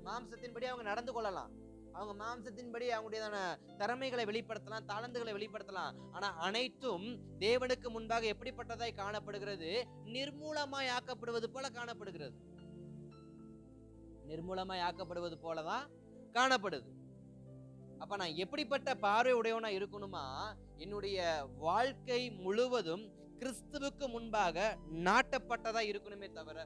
மாம்சத்தின்படி அவங்க நடந்து கொள்ளலாம். அவங்க மாம்சத்தின்படி அவங்களுடைய திறமைகளை வெளிப்படுத்தலாம், தாளந்துகளை வெளிப்படுத்தலாம். ஆனா அனைத்தும் தேவனுக்கு முன்பாக எப்படிப்பட்டதாய் காணப்படுகிறது? நிர்மூலமாய் ஆக்கப்படுவது போல காணப்படுகிறது. நிர்மூலமாய் ஆக்கப்படுவது போலதான் காணப்படுது. அப்ப நான் எப்படிப்பட்ட பார்வை உடையவனா இருக்கணுமா? என்னுடைய வாழ்க்கை முழுவதும் கிறிஸ்துவுக்கு முன்பாக நாட்டப்பட்டதா இருக்கணுமே தவிர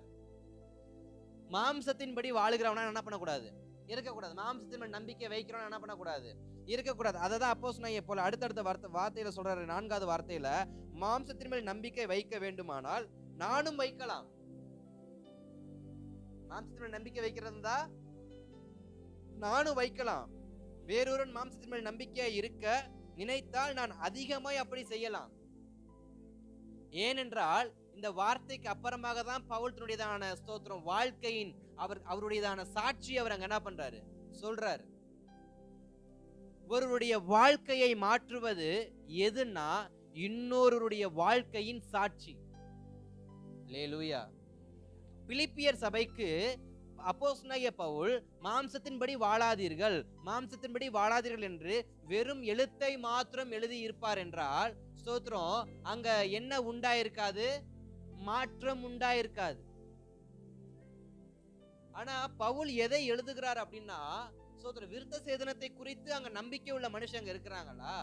மாம்சத்தின்படி வாழுகிறவனா என்ன பண்ணக்கூடாது? இருக்கக்கூடாது. மாம்சத்தின் நம்பிக்கை வைக்கிறவனா என்ன பண்ணக்கூடாது? இருக்கக்கூடாது. அததான் அப்போஸ்தலனாகிய பவுல் அடுத்தடுத்த வார்த்தையில சொல்றாரு. 4வது வார்த்தையில, மாம்சத்தின் மேல் நம்பிக்கை வைக்க வேண்டுமானால் நானும் வைக்கலாம். மாம்சத்தின் மேல் நம்பிக்கை வைக்கிறதா நானும் வைக்கலாம். வேறொருவன் மாம்சத்தின் மேல் நம்பிக்கையா இருக்க நினைத்தால் நான் அதிகமாய் அப்படி செய்யலாம். ஏனென்றால் இந்த வார்த்தைக்கு அப்புறமாக தான் பவுல் தன்னுடையதான ஸ்தோத்திரம் வாழ்க்கையின் அவருடையதான சாட்சி அவர் அங்க என்ன பண்றாரு? சொல்றாரு. ஒருவருடைய வாழ்க்கையை மாற்றுவது எதுன்னா இன்னொருடைய வாழ்க்கையின் சாட்சி. அல்லேலூயா. பிலிப்பியர் சபைக்கு அப்போஸ்தலனாகிய பவுல் மாம்சத்தின்படி வாழாதீர்கள் என்று வெறும் எழுத்தை மாத்திரம் எழுதி இருப்பார் என்றால் ஸ்தோத்திரம், அங்க என்ன உண்டாயிருக்காது? மாற்றம் உண்டாயிருக்காது. ஆனா பவுல் எதை எழுதுகிறார் அப்படின்னா, ஸ்தோத்திரம், விருத்த சேதனத்தை குறித்து அங்க நம்பிக்கை உள்ள மனுஷங்க இருக்கிறாங்களா?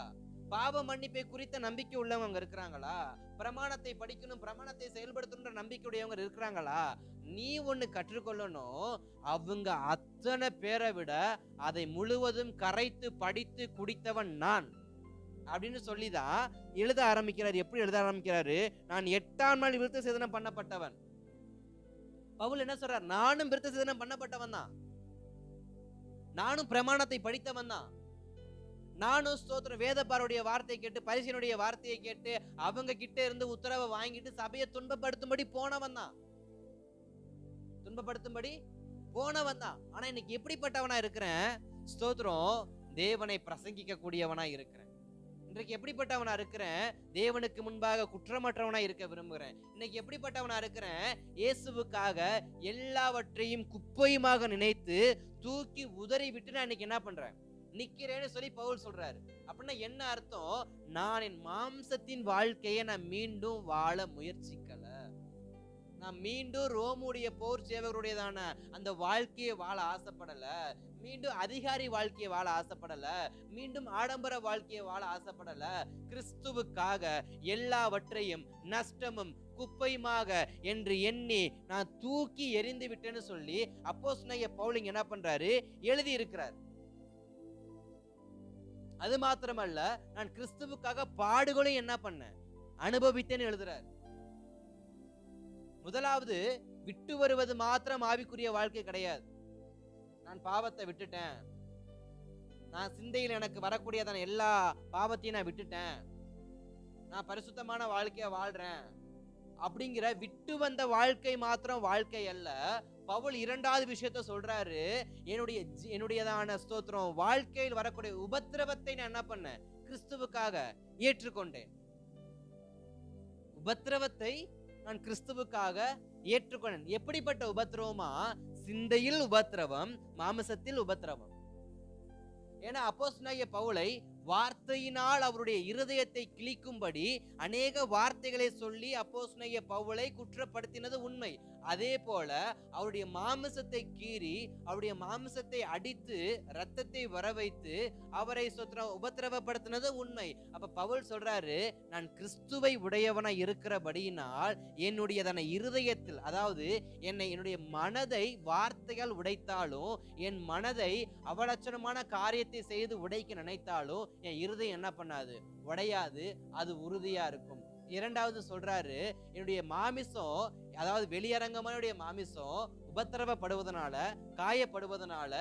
பாவ மன்னிப்பை குறித்த நம்பிக்கை உள்ளவங்க இருக்கிறாங்களா? பிரமாணத்தை படிக்கணும், பிரமாணத்தை செயல்படுத்தணும்ன்ற நம்பிக்கையுடையவங்க இருக்கிறாங்களா? நீ ஒண்ணு கற்றுக்கொள்ளணும், அவங்க அத்தனை பேரை விட அதை முழுவதும் கரைத்து படித்து குடித்தவன் நான் அப்படின்னு சொல்லிதான் எழுத ஆரம்பிக்கிறார். எப்படி எழுத ஆரம்பிக்கிறாரு? நான் 8ஆம் நாள் விருத்த சேதனம் பண்ணப்பட்டவன். பவுல் என்ன சொல்றார்? நானும் விருத்த சேதனம் பண்ணப்பட்டவன் தான், நானும் பிரமாணத்தை படித்தவன் தான், நானும் ஸ்தோத்திரம் வேதபாரருடைய வார்த்தையை கேட்டு பரிசேயனுடைய வார்த்தையை கேட்டு அவங்க கிட்ட இருந்து உத்தரவை வாங்கிட்டு சபையை துன்பப்படுத்தும்படி போனவன் தான். ஆனா இன்னைக்கு எப்படிப்பட்டவனா இருக்கிறேன்? ஸ்தோத்திரம், தேவனை பிரசங்கிக்க கூடியவனா இருக்கிறேன். இன்றைக்கு எப்படிப்பட்டவனா இருக்கிறேன்? தேவனுக்கு முன்பாக குற்றமற்றவனா இருக்க விரும்புகிறேன். இன்னைக்கு எப்படிப்பட்டவனா இருக்கிறேன்? இயேசுவுக்காக எல்லாவற்றையும் குப்பையுமாக நினைத்து தூக்கி உதறி விட்டு நான் இன்னைக்கு என்ன பண்றேன்? நிக்கிறேன்னு சொல்லி பவுல் சொல்றாரு. அப்படின்னா என்ன அர்த்தம்? நான் என் மாம்சத்தின் வாழ்க்கையை நான் மீண்டும் வாழ முயற்சிக்கல. நான் மீண்டும் ரோமுடைய போர் சேவகருடையதான அந்த வாழ்க்கையை வாழ ஆசைப்படல. மீண்டும் அதிகாரி வாழ்க்கையை வாழ ஆசைப்படல. மீண்டும் ஆடம்பர வாழ்க்கையை வாழ ஆசைப்படல. கிறிஸ்துவுக்காக எல்லாவற்றையும் நஷ்டமும் குப்பையுமாக என்று எண்ணி நான் தூக்கி எறிந்து விட்டேன்னு சொல்லி அப்போஸ்தலனாகிய பவுல் என்ன பண்றாரு? எழுதி இருக்கிறார். அது மாத்திரமல்ல, நான் கிறிஸ்துவுக்காக பாடுகளையும் என்ன பண்ணேன்? அனுபவித்தேன்னு எழுதுறார். முதலாவது, விட்டு வருவது மாத்திரம் ஆவிக்குரிய வாழ்க்கை கிடையாது. நான் பாவத்தை விட்டுட்டேன், நான் சிந்தையில் எனக்கு வரக்கூடியதான எல்லா பாவத்தையும் நான் விட்டுட்டேன், நான் பரிசுத்தமான வாழ்க்கைய வாழ்றேன் அப்படிங்கிற விட்டு வந்த வாழ்க்கை மாத்திரம் வாழ்க்கை அல்ல. பவுல் 2வது விஷயத்த சொல்றாரு. என்னுடையதான ஸ்தோத்திரம் வாழ்க்கையில் வரக்கூடிய உபத்திரவத்தை நான் என்ன பண்ணேன்? கிறிஸ்துவுக்காக ஏற்றுக்கொண்டேன். உபத்திரவத்தை நான் கிறிஸ்துவுக்காக ஏற்றுக்கொண்டேன். எப்படிப்பட்ட உபத்திரவமா? சிந்தையில் உபத்திரவம், மாமிசத்தில் உபத்திரவம். ஏன்னா அப்போஸ்தலனாகிய பவுலை வார்த்தையினால் அவருடைய இருதயத்தை கிழிக்கும்படி அநேக வார்த்தைகளை சொல்லி அப்போஸ்தலனாகிய பவுலை குற்றப்படுத்தினது உண்மை. அதே போல அவருடைய மாமிசத்தை கீறி அவருடைய மாமிசத்தை அடித்து ரத்தத்தை வர வைத்து அவரை உபத்திரவப்படுத்தினது உண்மை. அப்ப பவுல் சொல்றாரு, நான் கிறிஸ்துவை உடையவனா இருக்கிறபடியினால் என்னுடையதான இருதயத்தில், அதாவது என்னுடைய மனதை வார்த்தையால் உடைத்தாலும், என் மனதை அவலட்சணமான காரியத்தை செய்து உடைக்க நினைத்தாலும் என் இருதயம் என்ன பண்ணாது? உடையாது, அது உறுதியா இருக்கும். 2வது சொல்றாரு, என்னுடைய மாமிசம், அதாவது வெளியரங்கமான மாமிசம் உபத்திரவப்படுவதனால, காயப்படுவதனால,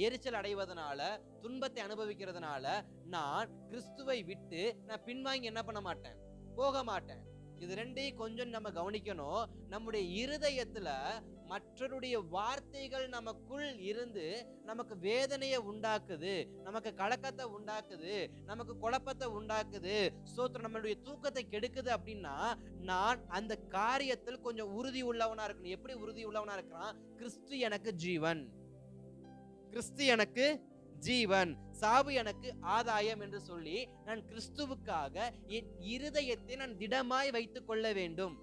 எரிச்சல் அடைவதனால, துன்பத்தை அனுபவிக்கிறதுனால நான் கிறிஸ்துவை விட்டு நான் பின்வாங்கி என்ன பண்ண மாட்டேன்? போக மாட்டேன். இது ரெண்டையும் கொஞ்சம் நம்ம கவனிக்கணும். நம்முடைய இருதயத்துல மற்றவருடைய வார்த்தைகள் நமக்குள் இருந்து நமக்கு வேதனையை உண்டாக்குது, நமக்கு கலக்கத்தை உண்டாக்குது, நமக்கு குழப்பத்தை உண்டாக்குது, ஸ்தோத்திரம், நம்மளுடைய தூக்கத்தை கெடுக்குது அப்படின்னா நான் அந்த காரியத்தில் கொஞ்சம் உறுதி உள்ளவனா இருக்கணும். எப்படி உறுதி உள்ளவனா இருக்கிறான்? கிறிஸ்து எனக்கு ஜீவன், கிறிஸ்து எனக்கு ஜீவன், சாவு எனக்கு ஆதாயம் என்று சொல்லி நான் கிறிஸ்துவுக்காக என் இருதயத்தை நான் திடமாய் வைத்துக் கொள்ள வேண்டும்.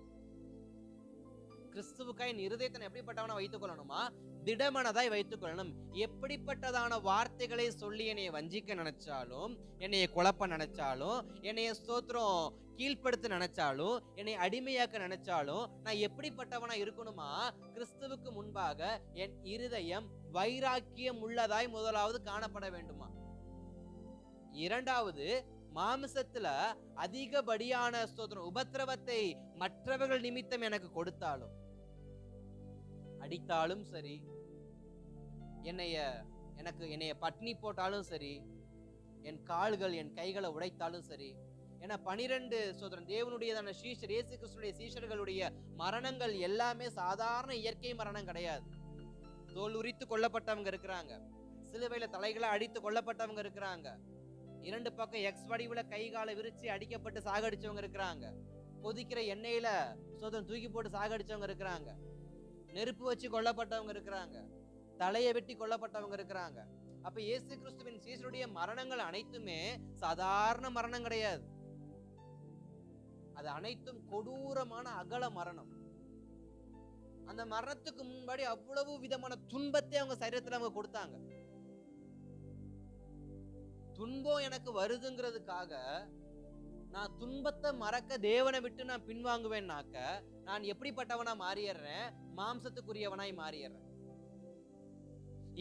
கிறிஸ்துவுக்காக என் இருதயத்தை எப்படிப்பட்டவனா வைத்துக் கொள்ளணுமா? திடமனதாய் வைத்துக் கொள்ளணும். எப்படிப்பட்டதான வார்த்தைகளை சொல்லி என்னைய வஞ்சிக்க நினைச்சாலும், என்னைய குழப்ப நினைச்சாலும், என்னைய ஸ்தோத்திரம் கீழ்ப்படுத்த நினைச்சாலும், என்னை அடிமையாக்க நினைச்சாலும் நான் எப்படிப்பட்டவனா இருக்கணுமா? கிறிஸ்துவுக்கு முன்பாக என் இருதயம் வைராக்கியம் உள்ளதாய் முதலாவது காணப்பட வேண்டுமா? 2வது, மாமிசத்துல அதிகப்படியான ஸ்தோத்திரம் உபத்திரவத்தை மற்றவர்கள் நிமித்தம் எனக்கு கொடுத்தாலும், அடித்தாலும் சரி, என்னைய பட்னி போட்டாலும் சரி, என் கால்கள் என் கைகளை உடைத்தாலும் சரி. ஏன்னா 12 ஸ்தோத்திரம் தேவனுடையதான சீஷர், இயேசு கிறிஸ்துடைய சீஷர்களுடைய மரணங்கள் எல்லாமே சாதாரண இயற்கை மரணம் கிடையாது. தோல் உரித்து கொல்லப்பட்டவங்க இருக்கிறாங்க, சிலுவையில தலைகளை அடித்து கொல்லப்பட்டவங்க இருக்கிறாங்க, 2 பக்கம் எக்ஸ் வடிவுல கை காலை விரிச்சு அடிக்கப்பட்டு சாகடிச்சவங்க இருக்கிறாங்க. கொதிக்கிற எண்ணெயில சோதம் தூக்கி போட்டு சாகடிச்சவங்க இருக்கிறாங்க. நெருப்பு வச்சு கொல்லப்பட்டவங்க இருக்கிறாங்க. தலையை வெட்டி கொல்லப்பட்டவங்க இருக்கிறாங்க. அப்ப இயேசு கிறிஸ்துவின் சீசருடைய மரணங்கள் அனைத்துமே சாதாரண மரணம் கிடையாது. அது அனைத்தும் கொடூரமான அகல மரணம். அந்த மரணத்துக்கு முன்னாடி அவ்வளவு விதமான துன்பத்தை அவங்க சரீரத்துல அவங்க கொடுத்தாங்க. துன்பம் எனக்கு வருதுங்கிறதுக்காக நான் துன்பத்தை மறக்க தேவனை விட்டு நான் பின்வாங்குவேன்னாக்க நான் எப்படிப்பட்டவனா மாறிடுறேன்? மாம்சத்துக்குரியவனாய் மாறிடுறேன்.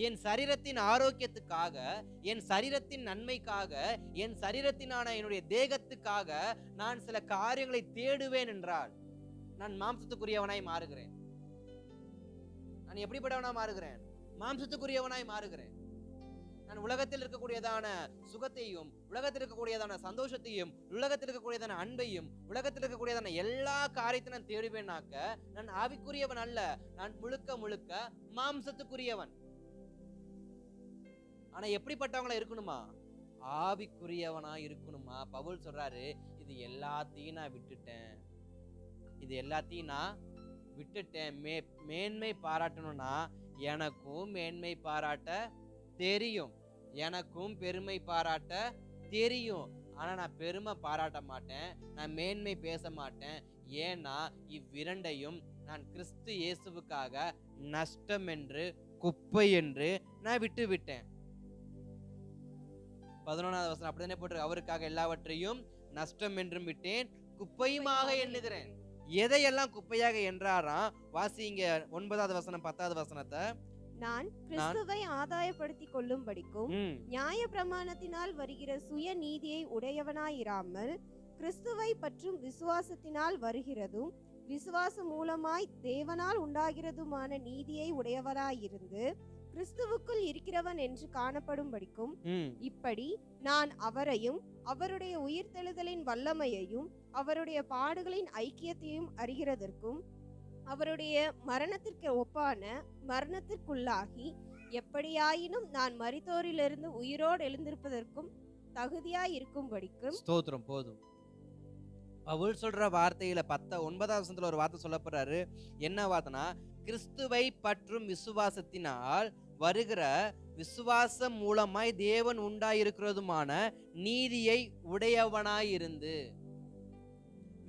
என் சரீரத்தின் ஆரோக்கியத்துக்காக, என் சரீரத்தின் நன்மைக்காக, என் சரீரத்தினான என்னுடைய தேகத்துக்காக நான் சில காரியங்களை தேடுவேன் என்றால் நான் மாம்சத்துக்குரியவனாய் மாறுகிறேன். நான் எப்படிப்பட்டவனா மாறுகிறேன்? மாம்சத்துக்குரியவனாய் மாறுகிறேன். நான் உலகத்தில் இருக்கக்கூடியதான சுகத்தையும், உலகத்தில் இருக்கக்கூடியதான சந்தோஷத்தையும், உலகத்தில் இருக்கக்கூடியதான அன்பையும், உலகத்தில் இருக்கக்கூடியதான எல்லா காரியத்தையும் நான் தேடுவேனாக்க நான் ஆவிக்குரியவன் அல்ல, நான் முழுக்க முழுக்க மாம்சத்துக்குரியவன். ஆனா எப்படிப்பட்டவங்களா இருக்கணுமா? ஆவிக்குரியவனா இருக்கணுமா? பவுல் சொல்றாரு, இது எல்லாத்தையும் நான் விட்டுட்டேன், இது எல்லாத்தையும் நான் விட்டுட்டேன். மேன்மை பாராட்டணும்னா எனக்கும் மேன்மை பாராட்ட தெரியும், எனக்கும் பெருமை பாராட்ட தெரியும். ஆனா நான் பெருமை பாராட்ட மாட்டேன், நான் மேன்மை பேச மாட்டேன். ஏன்னா இவ்விரண்டையும் நான் கிறிஸ்து இயேசுவுக்காக நஷ்டம் என்று, குப்பை என்று நான் விட்டு விட்டேன். 11வது வசனம் அப்படித்தானே போட்டு, அவருக்காக எல்லாவற்றையும் நஷ்டம் என்றும் விட்டேன், குப்பையுமாக எண்ணுகிறேன். எதையெல்லாம் குப்பையாக என்றாராம்? வாசிங்க 9வது வசனம் 10வது வசனத்தை. நான் கிறிஸ்துவை ஆதாயப்படுத்திக் கொள்ளும்படிக்கும் நியாய பிரமாணத்தினால் வருகிற சுய நீதியை உடையவனாயிராமல் கிறிஸ்துவை பற்றும் விசுவாசத்தினால் வருகிறதும் விசுவாசம் மூலமாய் தேவனால் உண்டாகிறதுமான நீதியை உடையவராயிருந்து கிறிஸ்துவுக்குள் இருக்கிறவன் என்று காணப்படும்படிக்கும் இப்படி நான் அவரையும் அவருடைய உயிர்த்தெழுதலின் வல்லமையையும் அவருடைய பாடுகளின் ஐக்கியத்தையும் அறிகிறதற்கும் அவருடைய மரணத்திற்கு ஒப்பான மரணத்திற்குள்ளாகி எப்படியாயினும் நான் மரித்தோரிலிருந்து உயிரோடு எழுந்திருப்பதற்கும் தகுதியாய் இருக்கும்படிக்கும். ஸ்தோத்திரம். போதும். பவுல் சொல்ற வார்த்தையில 9வது வசனத்துல ஒரு வார்த்தை சொல்லப்படுறாரு. என்ன வார்த்தைனா, கிறிஸ்துவை பற்றும் விசுவாசத்தினால் வருகிற விசுவாசம் மூலமாய் தேவன் உண்டாயிருக்கிறதுமான நீதியை உடையவனாயிருந்து.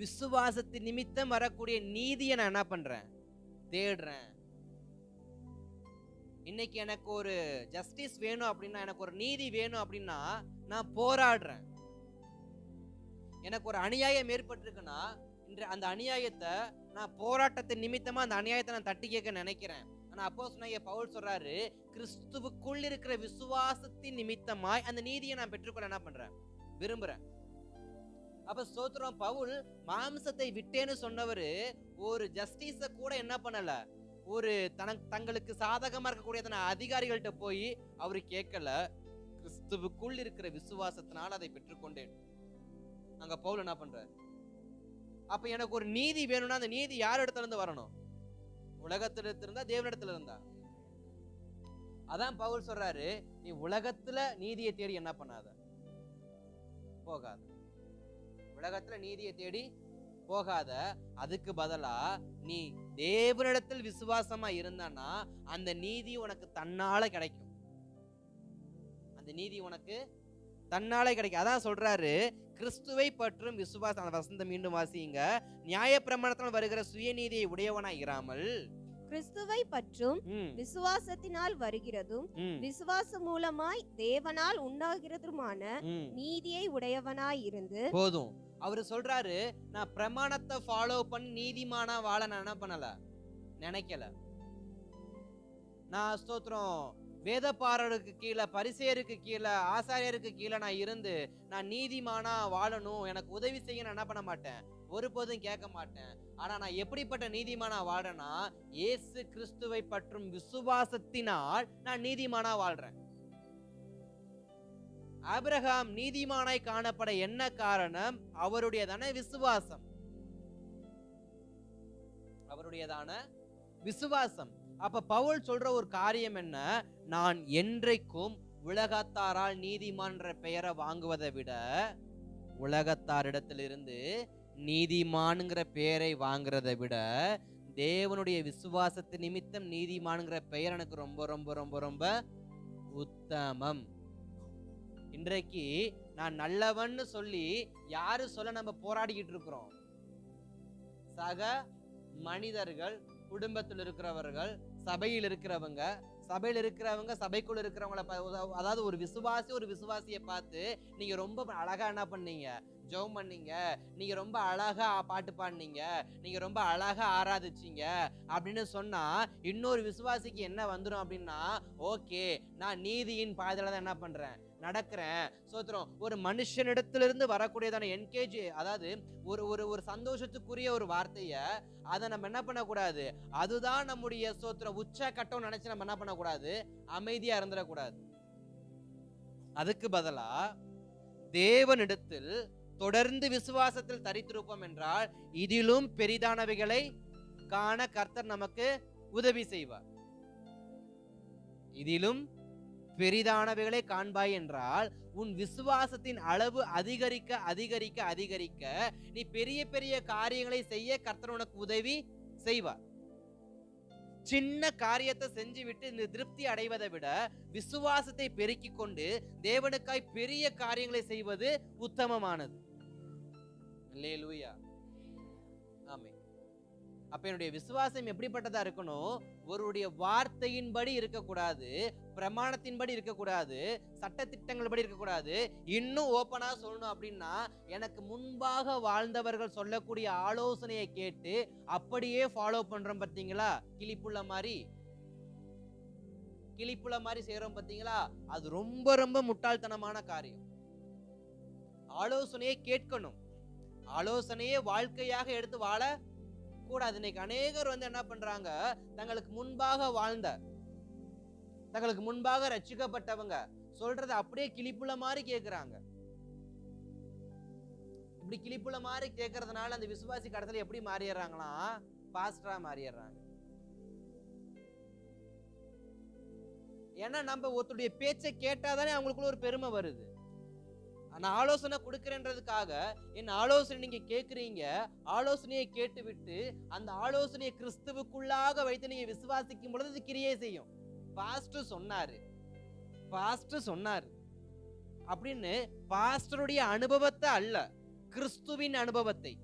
விசுவாசத்தின் நிமித்தம் வரக்கூடிய நீதியை நான் என்ன பண்றேன்? தேடுறேன். இன்னைக்கு எனக்கு ஒரு ஜஸ்டிஸ் வேணும் அப்படின்னா, எனக்கு ஒரு நீதி வேணும் அப்படின்னா நான் போராடுறேன். எனக்கு ஒரு அநியாயம் ஏற்பட்டிருக்குன்னா இன்று அந்த அநியாயத்தை நான் போராட்டத்தின் நிமித்தமா அந்த அநியாயத்தை நான் தட்டி கேட்க நினைக்கிறேன். ஆனா அப்போஸ்தலனாகிய பவுல் சொல்றாரு, கிறிஸ்துவுக்குள் இருக்கிற விசுவாசத்தின் நிமித்தமாய் அந்த நீதியை நான் பெற்றுக்கொள்ள என்ன பண்றேன்? விரும்புறேன். அப்ப ஸ்தோத்திரம். பவுல் மாம்சத்தை விட்டேன்னு சொன்னவரு ஒரு ஜஸ்டிஸ கூட என்ன பண்ணல, ஒரு தங்களுக்கு சாதகமா இருக்கக்கூடிய அதிகாரிகள்கிட்ட போய் அவரு கேட்கல. கிறிஸ்துவுக்குள் இருக்கிற விசுவாசத்தினால் அதை பெற்றுக்கொண்டேன். அங்க பவுல் என்ன பண்றாரு? அப்ப எனக்கு ஒரு நீதி வேணும்னா அந்த நீதி யார் இடத்துல இருந்து வரணும்? உலகத்துல இருந்தா, தேவனிடத்துல இருந்தா? அதான் பவுல் சொல்றாரு, நீ உலகத்துல நீதியை தேடி என்ன பண்ணாத, போகாத. உலகத்துல நீதியை தேடி போகாத. அதுக்கு பதிலா நீ தேவனிடத்தில் விசுவாசமா இருந்தானா அந்த நீதி உனக்கு தன்னால கிடைக்கும். அந்த நீதி உனக்கு தன்னாலே கிடைக்கும். அதான் சொல்றாரு, கிறிஸ்துவை பற்றும் விசுவாசம். அந்த வசனத்தை மீண்டும் வாசிங்க. நியாயப்பிரமாணத்தால் வருகிற சுயநீதியை உடையவனாய் இராமல் கிறிஸ்துவை பற்றும் விசுவாசத்தினால் வருகிறதும் விசுவாசம் மூலமாய் தேவனால் உண்டாகிறதுமான நீதியை உடையவனாய் இருந்து. போதும். அவரு சொல்றாரு, நான் பிரமாணத்தை ஃபாலோ பண்ணி நீதிமானா வாழ நான் என்ன பண்ணல, நினைக்கல. நான் ஸ்தோத்திரம் வேதபாரருக்கு கீழே, பரிசேயருக்கு கீழே, ஆசாரியருக்கு கீழே நான் இருந்து நான் நீதிமானா வாழணும், எனக்கு உதவி செய்ய நான் என்ன பண்ண மாட்டேன், ஒருபோதும் கேட்க மாட்டேன். ஆனா நான் எப்படிப்பட்ட நீதிமானா வாழனா, இயேசு கிறிஸ்துவை பற்றும் விசுவாசத்தினால் நான் நீதிமானா வாழ்றேன். ஆபிரகாம் நீதிமானாய் காணப்பட என்ன காரணம்? அவருடையதான விசுவாசம். அவருடையதான விசுவாசம். அப்ப பவுல் சொல்ற ஒரு காரியம் என்ன? நான் என்றைக்கும் உலகத்தாரால் நீதிமான் என்ற பெயரை வாங்குவதை விட உலகத்தாரிடத்திலிருந்து நீதிமான்ங்கிற பெயரை வாங்குறதை விட தேவனுடைய விசுவாசத்து நிமித்தம் நீதிமான்ங்கிற பெயர் எனக்கு ரொம்ப ரொம்ப ரொம்ப ரொம்ப உத்தமம். இன்றைக்கு நான் நல்லவன்னு சொல்லி யாரு சொல்ல நம்ம போராடிக்கிட்டு இருக்கிறோம்? சக மனிதர்கள், குடும்பத்தில் இருக்கிறவர்கள், சபையில் இருக்கிறவங்க, சபைக்குள்ள இருக்கிறவங்கள, அதாவது ஒரு விசுவாசியை பார்த்து நீங்க ரொம்ப அழகா என்ன பண்ணீங்க, ஜெபம் பண்ணீங்க, நீங்க ரொம்ப அழகா பாட்டு பாடினீங்க, நீங்க ரொம்ப அழகா ஆராதிச்சீங்க அப்படின்னு சொன்னா இன்னொரு விசுவாசிக்கு என்ன வந்துடும் அப்படின்னா, ஓகே நான் நீதியின் பாதையில தான் என்ன பண்றேன், நடக்கிறேன். சோத்திரம். ஒரு மனுஷனிடத்திலிருந்து வரக்கூடியதான என்கேஜ், அதாவது ஒரு ஒரு ஒரு சந்தோஷத்துக்குரிய ஒரு வார்த்தைய அதை நம்ம என்ன பண்ணக்கூடாது, அதுதான் நம்முடைய சோத்திரம் உச்ச கட்டம் நினைச்சு நம்ம என்ன பண்ணக்கூடாது, அமைதியா இருந்துடக்கூடாது. அதுக்கு பதிலா தேவனிடத்தில் தொடர்ந்து விசுவாசத்தில் தரித்திருப்போம் என்றால் இதிலும் பெரிதானவைகளை காண கர்த்தர் நமக்கு உதவி செய்வார். இதிலும் பெரிதானவைகளை காண்பாய் என்றால் உன் விசுவாசத்தின் அளவு அதிகரிக்க அதிகரிக்க அதிகரிக்க நீ பெரிய பெரிய காரியங்களை செய்ய கர்த்தர் உனக்கு உதவி செய்வார். சின்ன காரியத்தை செஞ்சு விட்டு இந்த திருப்தி அடைவதை விட விசுவாசத்தை பெருக்கிக் கொண்டு தேவனுக்காய் பெரிய காரியங்களை செய்வது உத்தமமானது. அல்லேலூயா. ஆமென். அப்ப என்னுடைய விசுவாசம் எப்படிப்பட்டதா இருக்கணும்? ஒருவருடைய வார்த்தையின்படி இருக்கக்கூடாது, பிரமாணத்தின்படி இருக்கக்கூடாது, சட்டத்திட்டங்கள் படி இருக்கக்கூடாது. இன்னும் ஓப்பனா சொல்லணும் அப்படின்னா, எனக்கு முன்பாக வாழ்ந்தவர்கள் சொல்லக்கூடிய ஆலோசனையை கேட்டு அப்படியே ஃபாலோ பண்றோம் பார்த்தீங்களா, கிளிப்புள்ள மாதிரி செய்யறோம் பார்த்தீங்களா, அது ரொம்ப ரொம்ப முட்டாள்தனமான காரியம். ஆலோசனையை கேட்கணும், ஆலோசனையே வாழ்க்கையாக எடுத்து வாழ கூடாது. இன்னைக்கு அநேகர் என்ன பண்றாங்க, தங்களுக்கு முன்பாக ரட்சிக்கப்பட்டவங்க சொல்றத அப்படியே கிளிப்புள்ள மாதிரி கேட்கிறாங்க. இப்படி கிளிப்புள்ள மாதிரி கேட்கறதுனால அந்த விசுவாசி கடத்துல எப்படி மாறிடுறாங்களாம், பாஸ்டரா மாறிடுறாங்க. ஏன்னா நம்ம ஒருத்தருடைய பேச்சை கேட்டாதானே அவங்களுக்குள்ள ஒரு பெருமை வருது. நான் ஆலோசனை கொடுக்கிறேன்றதுக்காக என் ஆலோசனை நீங்க கேட்கிறீங்க, ஆலோசனையை கேட்டு விட்டு அந்த ஆலோசனையை கிறிஸ்துவுக்குள்ளாக வைத்து நீங்க விசுவாசிக்கும் பொழுது கிரியை செய்யும். பாஸ்டர் சொன்னாரு அப்படின்னு பாஸ்டருடைய அனுபவத்தை அல்ல, கிறிஸ்துவின் அனுபவத்தை.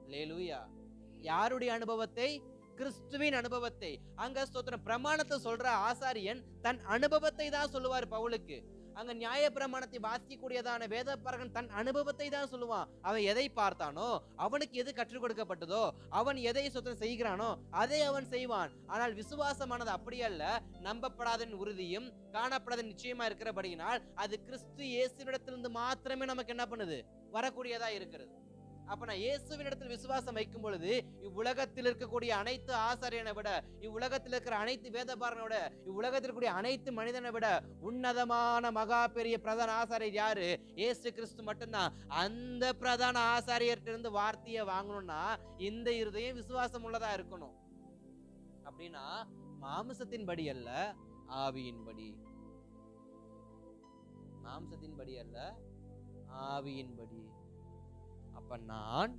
அல்லேலூயா. யாருடைய அனுபவத்தை? கிறிஸ்துவின் அனுபவத்தை. அங்க ஸ்தோத்திரம். பிரமாணத்தை சொல்ற ஆசாரியன் தன் அனுபவத்தை தான் சொல்லுவார் பவுலுக்கு. அங்க நியாய பிரமாணத்தை வாசிக்கக்கூடியதான வேதபாரகன் தன் அனுபவத்தை தான் சொல்லுவான். அவன் எதை பார்த்தானோ, அவனுக்கு எது கற்றுக் கொடுக்கப்பட்டதோ, அவன் எதை சொத்தம் செய்கிறானோ அதை அவன் செய்வான். ஆனால் விசுவாசமானது அப்படி அல்ல. நம்பப்படாத உறுதியும் காணப்படாத நிச்சயமா இருக்கிறபடியினால் அது கிறிஸ்து இயேசுவினிடத்திலிருந்து மாத்திரமே நமக்கு என்ன பண்ணுது, வரக்கூடியதா இருக்கிறது. அப்ப நான் இயேசுவின் இடத்தில் விசுவாசம் வைக்கும் பொழுது இவ்வுலகத்தில் இருக்கக்கூடிய அனைத்து ஆசாரியனை விட, இவ்வுலகத்தில் இருக்கிற அனைத்து வேதபாரனை விட, இவ்வுலகத்தில் இருக்கக்கூடிய அனைத்து மனிதனை விட உன்னதமான மகா பெரிய பிரதான ஆசாரியர் யாரு? இயேசு கிறிஸ்து மட்டும்தான். அந்த பிரதான ஆசாரியர்கிட்ட இருந்து வார்த்தையை வாங்கணும்னா இந்த இருதயம் விசுவாசம் உள்ளதா இருக்கணும். அப்படின்னா மாம்சத்தின்படி அல்ல, ஆவியின்படி. மாம்சத்தின்படி அல்ல, ஆவியின்படி. அப்ப நான்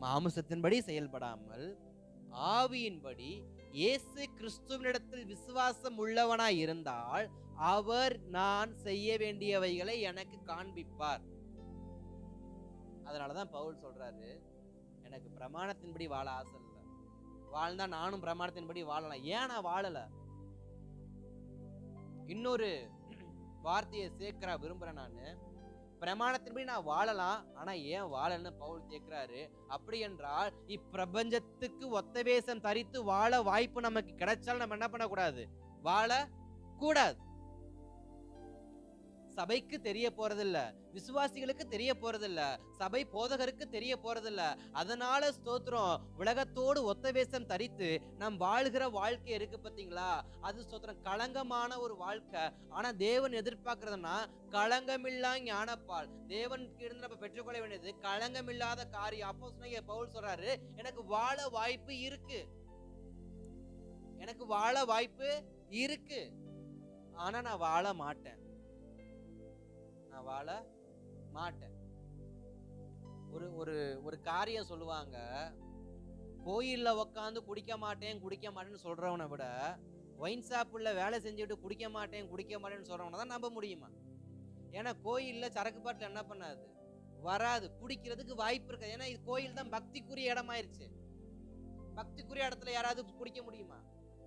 மாம்சத்தின்படி செயல்படாமல் ஆவியின்படி இயேசு கிறிஸ்துவினிடத்தில் விசுவாசம் உள்ளவனாய் இருந்தால் அவர் நான் செய்ய வேண்டியவைகளை எனக்கு காண்பிப்பார். அதனாலதான் பவுல் சொல்றாரு, எனக்கு பிரமாணத்தின்படி வாழ ஆசை இல்லை, வாழ்ந்தா நானும் பிரமாணத்தின்படி வாழலாம். ஏன் நான் வாழல? இன்னொரு வார்த்தையை சேர்க்க விரும்புறேன். நான் பிரமாணத்தின்படி நான் வாழலாம், ஆனா ஏன் வாழன்னு பவுல் கேட்கிறாரு. அப்படி என்றால் இப்பிரபஞ்சத்துக்கு ஒத்த வேஷம் தரித்து வாழ வாய்ப்பு நமக்கு கிடைச்சாலும் நம்ம என்ன பண்ணக்கூடாது, வாழ கூடாது. சபைக்கு தெரிய போறதில்ல, விசுவாசிகளுக்கு தெரிய போறதில்ல, சபை போதகருக்கு தெரிய போறதில்ல. அதனால ஸ்தோத்திரம், உலகத்தோடு ஒத்த வேஷம் தரித்து நாம் வாழ்கிற வாழ்க்கை இருக்கு பார்த்தீங்களா, அது ஸ்தோத்திரம் களங்கமான ஒரு வாழ்க்கை. ஆனா தேவன் எதிர்பார்க்கிறதுனா களங்கமில்லா ஞானப்பால். தேவனுக்கு இருந்து நம்ம பெற்றுக்கொள்ள வேண்டியது களங்கமில்லாத காரியம். அப்போஸ்தலனாகிய பவுல் சொல்றாரு, எனக்கு வாழ வாய்ப்பு இருக்கு, எனக்கு வாழ வாய்ப்பு இருக்கு. ஆனா நான் வாழ மாட்டேன். நான் வாழ மாட்டேன். ஒரு ஒரு ஒரு காரியம் சொல்லுவாங்க, கோயில்ல உட்காந்து குடிக்க மாட்டேன்னு சொல்றவனை விட ஒயின் ஷாப்புல வேலை செஞ்சுட்டு குடிக்க மாட்டேன்னு சொல்றவனை தான் நம்ப முடியுமா? ஏன்னா கோயில்ல சரக்கு பாட்டில் என்ன பண்ணாது, வராது, குடிக்கிறதுக்கு வாய்ப்பு இருக்காது. ஏன்னா இது கோயில் தான் பக்திக்குரிய இடமாயிருச்சு. பக்திக்குரிய இடத்துல யாராவது குடிக்க முடியுமா?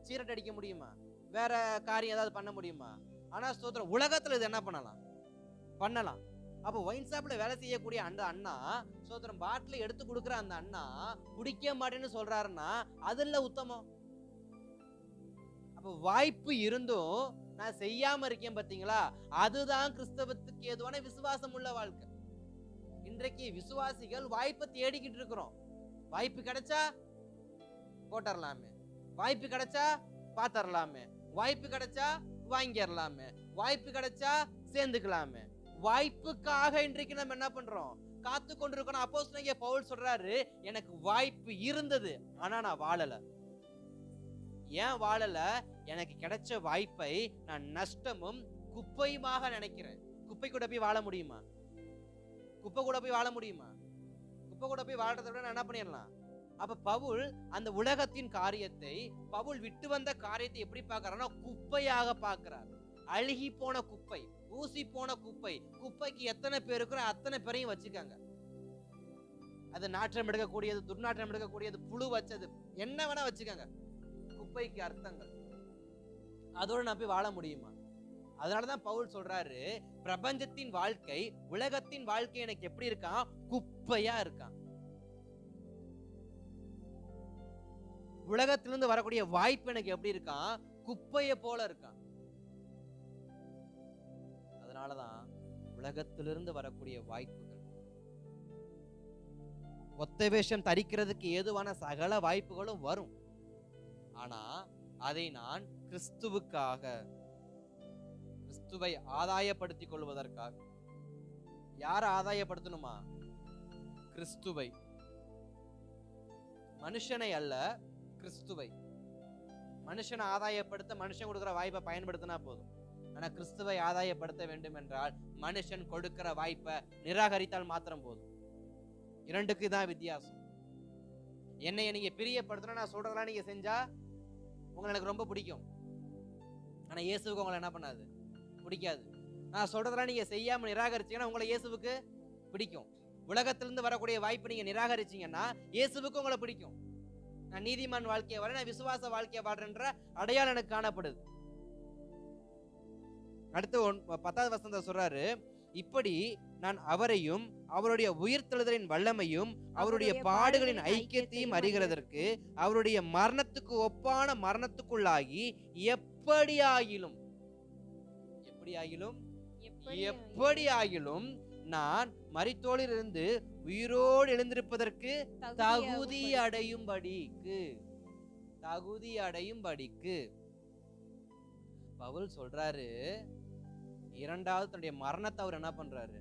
சீரட் அடிக்க முடியுமா? வேற காரியம் ஏதாவது பண்ண முடியுமா? ஆனா ஸ்தோத்திரம், உலகத்துல இது என்ன பண்ணலாம். அப்ப ஒயின் ஷாப்ல வேலை செய்யக்கூடிய அந்த அண்ணா ஸ்தோத்திரம் பாட்டில் எடுத்து கொடுக்குற அந்த அண்ணா குடிக்க மாட்டேன்னு சொல்றாருன்னா அதுல உத்தமம். அப்ப வாய்ப்பு இருந்தும் நான் செய்யாம இருக்கேன் பாத்தீங்களா, அதுதான் கிறிஸ்தவத்துக்கு ஏதுவான விசுவாசம் உள்ள வாழ்க்கை. இன்றைக்கு விசுவாசிகள் வாய்ப்பை தேடிக்கிட்டு இருக்கிறோம். வாய்ப்பு கிடைச்சா போட்டறலாமே, வாய்ப்பு கிடைச்சா பாத்தரலாமே, வாய்ப்பு கிடைச்சா வாங்கிடலாமே, வாய்ப்பு கிடைச்சா சேர்ந்துக்கலாமே. வாய்ப்புக்காக இன்றைக்கு நம்ம என்ன பண்றோம், காத்து கொண்டிருக்கணும். அப்போஸ்தலனாகிய பவுல் சொல்றாரு, எனக்கு வாய்ப்பு இருந்தது ஆனா நான் வாழல. ஏன் வாழல? எனக்கு கிடைச்ச வாய்ப்பை நான் நஷ்டமும் குப்பையுமாக நினைக்கிறேன். குப்பை கூட போய் வாழ முடியுமா? குப்பை கூட போய் வாழ முடியுமா? குப்பை கூட போய் வாழ்றதை விட நான் என்ன பண்ணிடலாம். அப்ப பவுல் அந்த உலகத்தின் காரியத்தை, பவுல் விட்டு வந்த காரியத்தை எப்படி பார்க்கறாருன்னா குப்பையாக பார்க்கிறார். அழுகி போன குப்பை, ஊசி போன குப்பை. குப்பைக்கு எத்தனை பேர் இருக்கிற அத்தனை பேரையும் வச்சுக்காங்க. அது நாற்றம் எடுக்கக்கூடியது, துர்நாற்றம் எடுக்கக்கூடியது, புழு வச்சது, என்ன வேணா வச்சுக்காங்க. குப்பைக்கு அர்த்தங்கள். அதோட நான் போய் வாழ முடியுமா? அதனாலதான் பவுல் சொல்றாரு, பிரபஞ்சத்தின் வாழ்க்கை, உலகத்தின் வாழ்க்கை எனக்கு எப்படி இருக்கான்? குப்பையா இருக்கான். உலகத்திலிருந்து வரக்கூடிய வாய்ப்பு எனக்கு எப்படி இருக்கான்? குப்பையை போல இருக்கான். அதனாலதான் உலகத்திலிருந்து வரக்கூடிய வாய்ப்புகள், ஒத்த வேஷம் தரிக்கிறதுக்கு ஏதுவான சகல வாய்ப்புகளும் வரும். ஆனா அதை நான் கிறிஸ்துவுக்காக, கிறிஸ்துவை ஆதாயப்படுத்திக் கொள்வதற்காக. யார ஆதாயப்படுத்தணுமா? கிறிஸ்துவை, மனுஷனை அல்ல, கிறிஸ்துவை. மனுஷனை ஆதாயப்படுத்த மனுஷன் கொடுக்கிற வாய்ப்பை பயன்படுத்தினா போதும். ஆனா கிறிஸ்துவை ஆதாயப்படுத்த வேண்டும் என்றால் மனுஷன் கொடுக்கிற வாய்ப்பை நிராகரித்தால் மாத்திரம் போதும். இரண்டுக்கு தான் வித்தியாசம். என்னைய நீங்க பிரியப்படுத்தணும், நான் சொல்றதெல்லாம் நீங்க செஞ்சா உங்களை எனக்கு ரொம்ப பிடிக்கும். ஆனா இயேசுவுக்கு உங்களை என்ன பண்ணாது, பிடிக்காது. நான் சொல்றதெல்லாம் நீங்க செய்யாம நிராகரிச்சீங்கன்னா உங்களை இயேசுவுக்கு பிடிக்கும். உலகத்திலிருந்து வரக்கூடிய வாய்ப்பு நீங்க நிராகரிச்சீங்கன்னா இயேசுவுக்கு உங்களை பிடிக்கும். நான் நீதிமான் வாழ்க்கையை வாழ, நான் விசுவாச வாழ்க்கையை வாழ்றேன்ற அடையாளம் எனக்கு காணப்படுது. அடுத்து 10வது வசனத்தை சொல்றாரு, இப்படி நான் அவரையும் அவருடைய உயிர்த்தெழுதலின் வல்லமையும் அவருடைய பாடுகளின் ஐக்கியத்தையும் அறிகிறதற்கு அவருடைய மரணத்துக்கு ஒப்பான மரணத்துக்குள்ளாகி எப்படியாகிலும் நான் மரித்தோரிலிருந்து உயிரோடு எழுந்திருப்பதற்கு தகுதி அடையும்படிக்கு பவுல் சொல்றாரு. இரண்டாவது தன்னுடைய மரணத்தை அவர் என்ன பண்றாரு?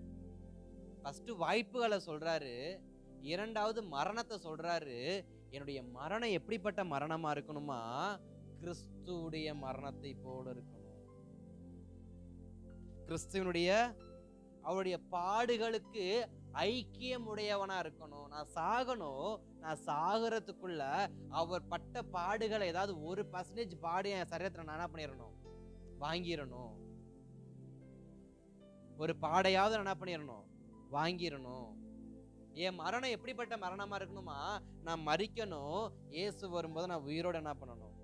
ஃபர்ஸ்ட் வாய்ப்புகளை சொல்றாரு, இரண்டாவது மரணத்தை சொல்றாரு. என்னுடைய மரணம் எப்படிப்பட்ட மரணமா இருக்கணுமா? கிறிஸ்துவுடைய மரணத்தை போல இருக்கணும். கிறிஸ்துவனுடைய அவருடைய பாடுகளுக்கு ஐக்கியம் உடையவனா இருக்கணும். நான் சாகணும், நான் சாகிறதுக்குள்ள அவர் பட்ட பாடுகளை ஏதாவது 1% பாடு என் சரீரத்துல நான் என்ன பண்ணிடணும், வாங்கிடணும். ஒரு பாடையாவது என்ன பண்ணிடணும், வாங்கிடணும். என் மரணம் எப்படிப்பட்ட மரணமா இருக்கணுமா? நான் மரிக்கணும், இயேசு வரும்போது நான் உயிரோட என்ன பண்ணணும்,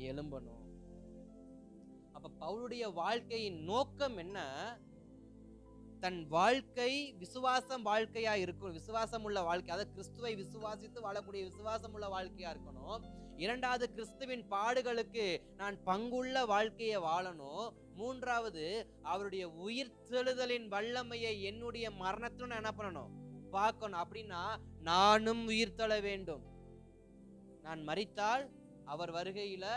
எழும்பணும். அப்ப பவுலுடைய வாழ்க்கையின் நோக்கம் என்ன? தன் வாழ்க்கை விசுவாசம் வாழ்க்கையா இருக்கும், விசுவாசம் உள்ள வாழ்க்கை, அதாவது கிறிஸ்துவை விசுவாசித்து வாழக்கூடிய விசுவாசம் உள்ள வாழ்க்கையா இருக்கணும். இரண்டாவது, கிறிஸ்துவின் பாடுகளுக்கு நான் பங்குள்ள வாழ்க்கையை வாழணும். மூன்றாவது, அவருடைய உயிர்த்தெழுதலின் வல்லமையை என்னுடைய மரணத்துல நான் என்ன பண்ணணும், பார்க்கணும். அப்படின்னா நானும் உயிர்த்தெழ வேண்டும். நான் மரித்தால் அவர் வருகையில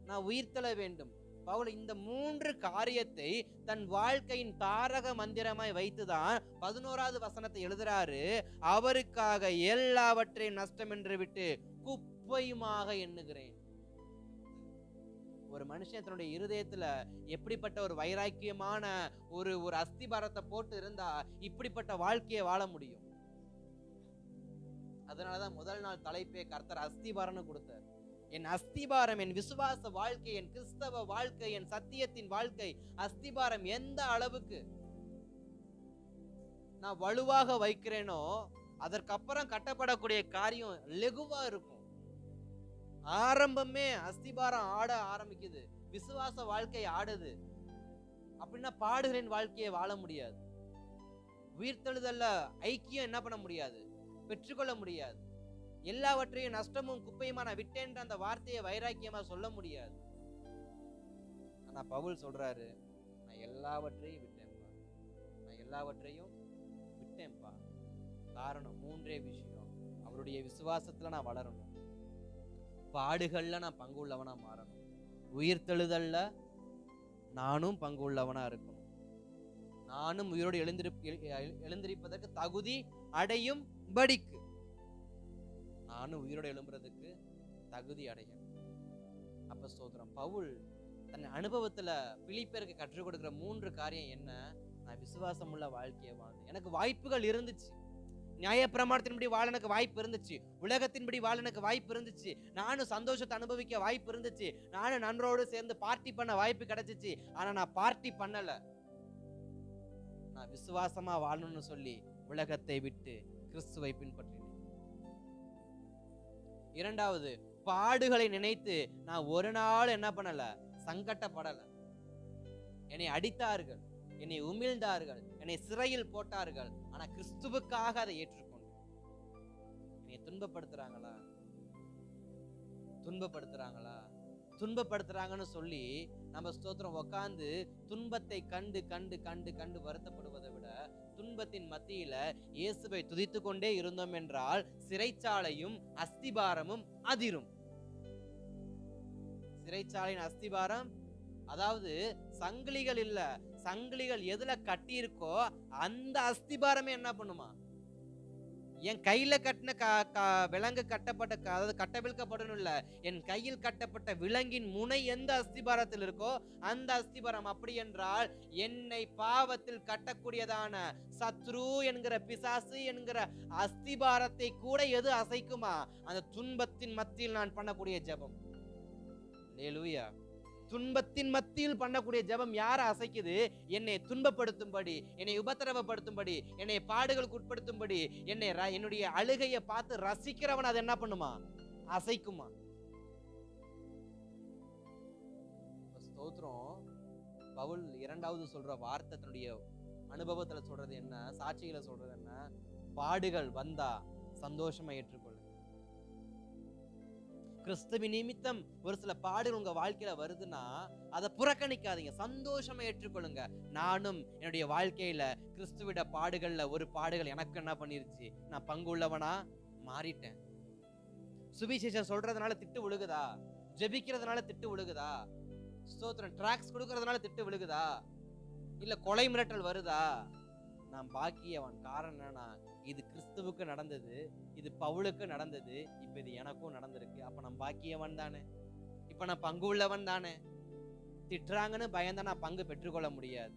நான் உயிர்த்தெழ வேண்டும். பவுல் இந்த 3 காரியத்தை தன் வாழ்க்கையின் தாரக மந்திரமாய் வைத்துதான் 11வது வசனத்தை எழுதுறாரு. அவருக்காக எல்லாவற்றையும் நஷ்டம் என்று விட்டு குப்பையுமாக எண்ணுகிறேன். ஒரு மனுஷன் தன்னுடைய இருதயத்துல எப்படிப்பட்ட ஒரு வைராக்கியமான ஒரு ஒரு அஸ்திபாரத்தை போட்டு இருந்தா இப்படிப்பட்ட வாழ்க்கையை வாழ முடியும். அதனாலதான் முதல் நாள் தலைப்பே கர்த்தர் அஸ்திபாரம்னு கொடுத்தார். என் அஸ்திபாரம், என் விசுவாச வாழ்க்கை, என் கிறிஸ்தவ வாழ்க்கை, என் சத்தியத்தின் வாழ்க்கை அஸ்திபாரம் எந்த அளவுக்கு நான் வலுவாக வைக்கிறேனோ அதற்கப்புறம் கட்டப்படக்கூடிய காரியம் லெகுவா இருக்கும். ஆரம்பமே அஸ்திபாரம் ஆட ஆரம்பிக்குது, விசுவாச வாழ்க்கை ஆடுது அப்படின்னா பாடுகளின் வாழ்க்கையை வாழ முடியாது. உயிர்த்தெழுதல்ல ஐக்கியம் என்ன பண்ண முடியாது, பெற்றுக்கொள்ள முடியாது. எல்லாவற்றையும் நஷ்டமும் குப்பையுமா நான் விட்டேன்ற அந்த வார்த்தையை வைராக்கியமா சொல்ல முடியாது. ஆனா பவுல் சொல்றாரு, நான் எல்லாவற்றையும் விட்டேன்ப்பா, நான் எல்லாவற்றையும் விட்டேன்ப்பா. காரணம் மூன்றே விஷயம். அவருடைய விசுவாசத்துல நான் வளரணும், பாடுகள்ல நான் பங்கு உள்ளவனா மாறணும், உயிர்த்தெழுதல்ல நானும் பங்கு உள்ளவனா இருக்கணும், நானும் உயிரோடு எழுந்திருப்பதற்கு தகுதி அடையும் படிக்கு நானும் உயிரோடு எழும்புறதுக்கு தகுதி அடையணும். அப்ப ஸ்தோத்திரம், பவுல் தன் அனுபவத்துல பிலிப்பியருக்கு கற்றுக் கொடுக்கிற 3 காரியம் என்ன? நான் விசுவாசம் உள்ள வாழ்க்கையை வாழ்ந்தேன். எனக்கு வாய்ப்புகள் இருந்துச்சு, நியாயப்பிரமாணத்தின்படி வாழ எனக்கு வாய்ப்பு இருந்துச்சு, உலகத்தின்படி வாழ எனக்கு வாய்ப்பு இருந்துச்சு, நானும் சந்தோஷத்தை அனுபவிக்க வாய்ப்பு இருந்துச்சு, நானும் நண்பரோடு சேர்ந்து பார்ட்டி பண்ண வாய்ப்பு கிடைச்சிச்சு. ஆனா நான் பார்ட்டி பண்ணல, நான் விசுவாசமா வாழணும்னு சொல்லி உலகத்தை விட்டு கிறிஸ்துவை பின்பற்றினேன். இரண்டாவது, பாடுகளை நினைத்து நான் ஒரு நாள் என்ன பண்ணல, சங்கட்டப்படல. என்னை அடித்தார்கள், என்னை உமிழ்ந்தார்கள், என்னை சிறையில் போட்டார்கள், ஆனா கிறிஸ்துவுக்காக அதை ஏற்றுக்கொண்டு. என்னை துன்பப்படுத்துறாங்கன்னு சொல்லி நம்ம ஸ்தோத்திரம் உட்கார்ந்து துன்பத்தை கண்டு கண்டு கண்டு கண்டு வருத்தப்படுவதை விட துன்பத்தின் மத்தியில இயேசுவை துதித்து கொண்டே இருந்தோம் என்றால் சிறைச்சாலையும் அஸ்திபாரமும் அதிரும். சிறைச்சாலையின் அஸ்திபாரம், அதாவது சங்கிலிகள் இல்ல, சங்கிலிகள் எதுல கட்டி இருக்கோ அந்த அஸ்திபாரமே என்ன பண்ணுமா, என் கையில கட்டின விலங்கு கட்டப்பட்ட, அதாவது கட்டவிழ்க்கப்படணும் இல்ல, என் கையில் கட்டப்பட்ட விலங்கின் முனை எந்த அஸ்திபாரத்தில் இருக்கோ அந்த அஸ்திபாரம். அப்படி என்றால் என்னை பாவத்தில் கட்டக்கூடியதான சத்ரு என்கிற பிசாசு என்கிற அஸ்திபாரத்தை கூட எது அசைக்குமா? அந்த துன்பத்தின் மத்தியில் நான் பண்ணக்கூடிய ஜெபம். அல்லேலூயா. துன்பத்தின் மத்தியில் பண்ணக்கூடிய ஜெபம் யாரை அசைக்குது? என்னை துன்பப்படுத்தும்படி, என்னை உபத்திரவப்படுத்தும்படி, என்னை பாடுகளுக்கு உட்படுத்தும்படி, என்னுடைய அழுகையை பார்த்து ரசிக்கிறவன் அது என்ன பண்ணுமா? அசைக்குமா? ஸ்தோத்திரம். பவுல் இரண்டாவது சொல்ற வார்த்தை தன்னுடைய அனுபவத்துல சொல்றது என்ன, சாட்சிகளை சொல்றது என்ன? பாடுகள் வந்தா சந்தோஷமா ஏற்றுக்கொள்ளுங்க. கிறிஸ்துவின் நிமித்தம் ஒரு சில பாடுகள் உங்க வாழ்க்கையில வருதுன்னா அதை புறக்கணிக்காதீங்க, சந்தோஷமா ஏற்றுக்கொள்ளுங்க. நானும் என்னுடைய வாழ்க்கையில கிறிஸ்துவிட பாடுகள்ல ஒரு பாடுகள் எனக்கு என்ன பண்ணிருச்சு, நான் பங்கு உள்ளவனா மாறிட்டேன். சுவிசேஷம் சொல்றதுனால திட்டு விழுகுதா? ஜெபிக்கிறதுனால திட்டு விழுகுதா? ஸ்தோத்திரம், டிராக்ஸ் கொடுக்கறதுனால திட்டு விழுகுதா? இல்ல கொலை மிரட்டல் வருதா? நான் பாக்கியவன். காரணம் என்னன்னா, இது கிறிஸ்துவுக்கு நடந்தது, இது பவுலுக்கு நடந்தது, இப்ப இது எனக்கும் நடந்திருக்கு. அப்ப நான் பாக்கியவன் தானே, இப்ப நான் பங்கு உள்ளவன் தானே. திட்டுறாங்கன்னு பயந்தா நான் பங்கு பெற்றுக்கொள்ள முடியாது.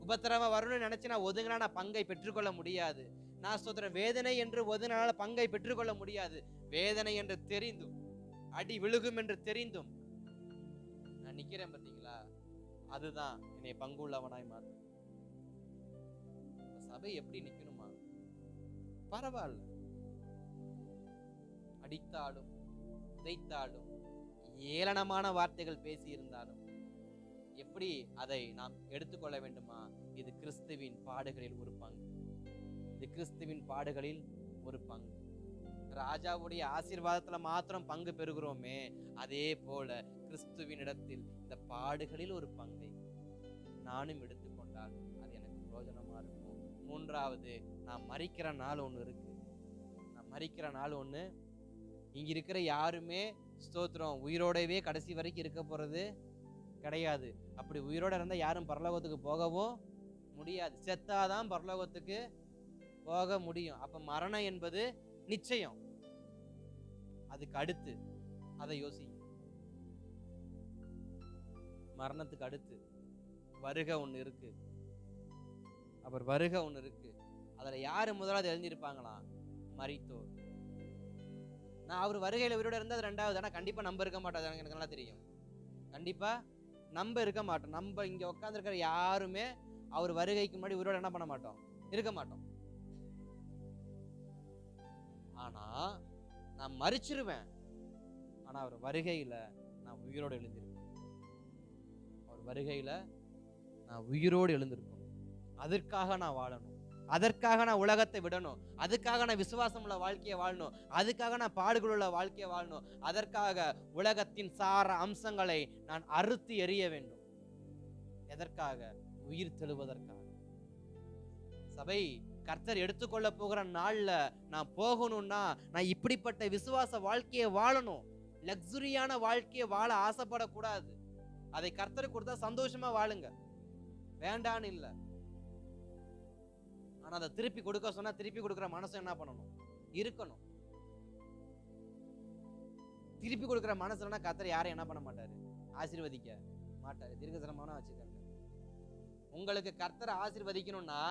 உபத்திரவம் வரும்னு நினைச்சு நான் ஒதுங்கினா நான் பங்கை பெற்றுக்கொள்ள முடியாது. நான் சொல்றேன், வேதனை என்று ஒதுங்கினால பங்கை பெற்றுக்கொள்ள முடியாது. வேதனை என்று தெரிந்தும், அடி விழுகும் என்று தெரிந்தும் நான் நிக்கிறேன் பார்த்தீங்களா, அதுதான் என்னை பங்கு உள்ளவனாய் மாற்றும். சபை எப்படி நிக்கணுமா? பரவாயில்ல, அடித்தாலும் உதைத்தாலும் ஏளனமான வார்த்தைகள் பேசி இருந்தாலும் எப்படி அதை நாம் எடுத்துக்கொள்ள வேண்டுமா? இது கிறிஸ்துவின் பாடுகளில் ஒரு பங்கு, இது கிறிஸ்துவின் பாடுகளில் ஒரு பங்கு. ராஜாவுடைய ஆசீர்வாதத்துல மாத்திரம் பங்கு பெறுகிறோமே, அதே போல கிறிஸ்துவின் இடத்தில் இந்த பாடுகளில் ஒரு பங்கை நானும் எடுத்துக்கொண்டால் அது எனக்கு பிரயோஜனமா இருக்கும். மூன்றாவது, நான் மரிக்கிற நாள் ஒண்ணு இருக்கு. நான் மரிக்கிற நாள் ஒண்ணு. இங்க இருக்கிற யாருமே ஸ்தோத்திரம் உயிரோடவே கடைசி வரைக்கும் இருக்க போறது கிடையாது. அப்படி உயிரோட இருந்தா யாரும் பரலோகத்துக்கு போகவும் முடியாது. செத்தாதான் பரலோகத்துக்கு போக முடியும். அப்ப மரணம் என்பது நிச்சயம். அதுக்கு அடுத்து அதை யோசிங்க. மரணத்துக்கு அடுத்து வருகை ஒண்ணு இருக்கு. அவர் வருகை ஒண்ணு இருக்கு. அதுல யாரு முதலாவது எழுந்திருப்பாங்களாம்? மரித்தோர். நான் அவர் வருகையில உயிரோட இருந்தது ரெண்டாவது. ஆனா கண்டிப்பா நம்ப இருக்க மாட்டாது, எனக்கு நல்லா தெரியும். கண்டிப்பா நம்ப இருக்க மாட்டோம். நம்ம இங்க உட்கார்ந்து இருக்கிற யாருமே அவர் வருகைக்கு முன்னாடி உயிரோட என்ன பண்ண மாட்டோம், இருக்க மாட்டோம். ஆனா நான் மரிச்சிருவேன், ஆனா அவர் வருகையில நான் உயிரோடு எழுந்திருப்பேன். அவர் வருகையில நான் உயிரோடு எழுந்திருக்கணும். அதற்காக நான் வாழணும், அதற்காக நான் உலகத்தை விடணும், அதுக்காக நான் விசுவாசம் உள்ள வாழ்க்கையை வாழணும், அதுக்காக நான் பாடுகள் உள்ள வாழ்க்கையை வாழணும், அதற்காக உலகத்தின் சார அம்சங்களை நான் அறுத்து எறிய வேண்டும். எதற்காக? உயிர் தெழுவதற்காக. சபை கர்த்தர் எடுத்துக்கொள்ள போகிற நாள்ல நான் போகணும்னா நான் இப்படிப்பட்ட விசுவாச வாழ்க்கையை வாழணும். லக்ஸுரியான வாழ்க்கையை வாழ ஆசைப்படக்கூடாது. அதை கர்த்தர் கொடுத்தா சந்தோஷமா வாழுங்க, வேண்டான்னு இல்ல. ஆனா அதை திருப்பி கொடுக்க சொன்னா திருப்பி கொடுக்கிற மனசு என்ன பண்ணணும், இருக்கணும். திருப்பி கொடுக்கிற மனசுலன்னா கர்த்தர் யாரையும் என்ன பண்ண மாட்டாரு, ஆசீர்வதிக்க மாட்டாரு. தீர்க்கதரிசனமான வச்சுக்கோங்க. உங்களுக்கு கர்த்தரை ஆசீர்வதிக்கணும்னா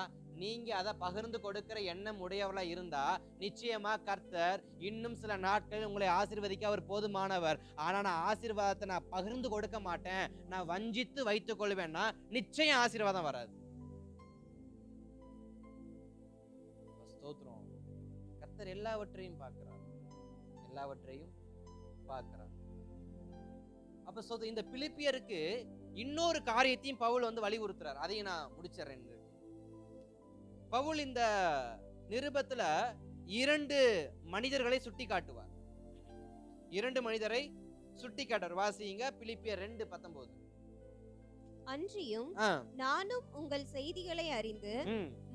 நீங்க அதை பகிர்ந்து கொடுக்கிற எண்ணம் உடையவளா இருந்தா நிச்சயமா கர்த்தர் இன்னும் சில நாட்கள் உங்களை ஆசீர்வதிக்க அவர் போதுமானவர். ஆனா நான் ஆசீர்வாதத்தை நான் பகிர்ந்து கொடுக்க மாட்டேன், நான் வஞ்சித்து வைத்துக் கொள்வேன்னா நிச்சயம் ஆசீர்வாதம் வராது. ஸ்தோத்திரம். கர்த்தர் எல்லாவற்றையும் பார்க்கிறார், எல்லாவற்றையும் பார்க்கிறார். அப்ப இந்த பிலிப்பியருக்கு இன்னொரு காரியத்தையும் பவுல் வலியுறுத்துறார். அதையும் நான் முடிச்சிடறேன். பவுல் இந்த நிருபத்துல 2 மனிதர்களை சுட்டி காட்டுவார். 2 மனிதரை சுட்டி காட்டுவார். வாசிங்க பிலிப்பியர் 2:19. அன்றியும் நானும் உங்கள் செய்திகளை அறிந்து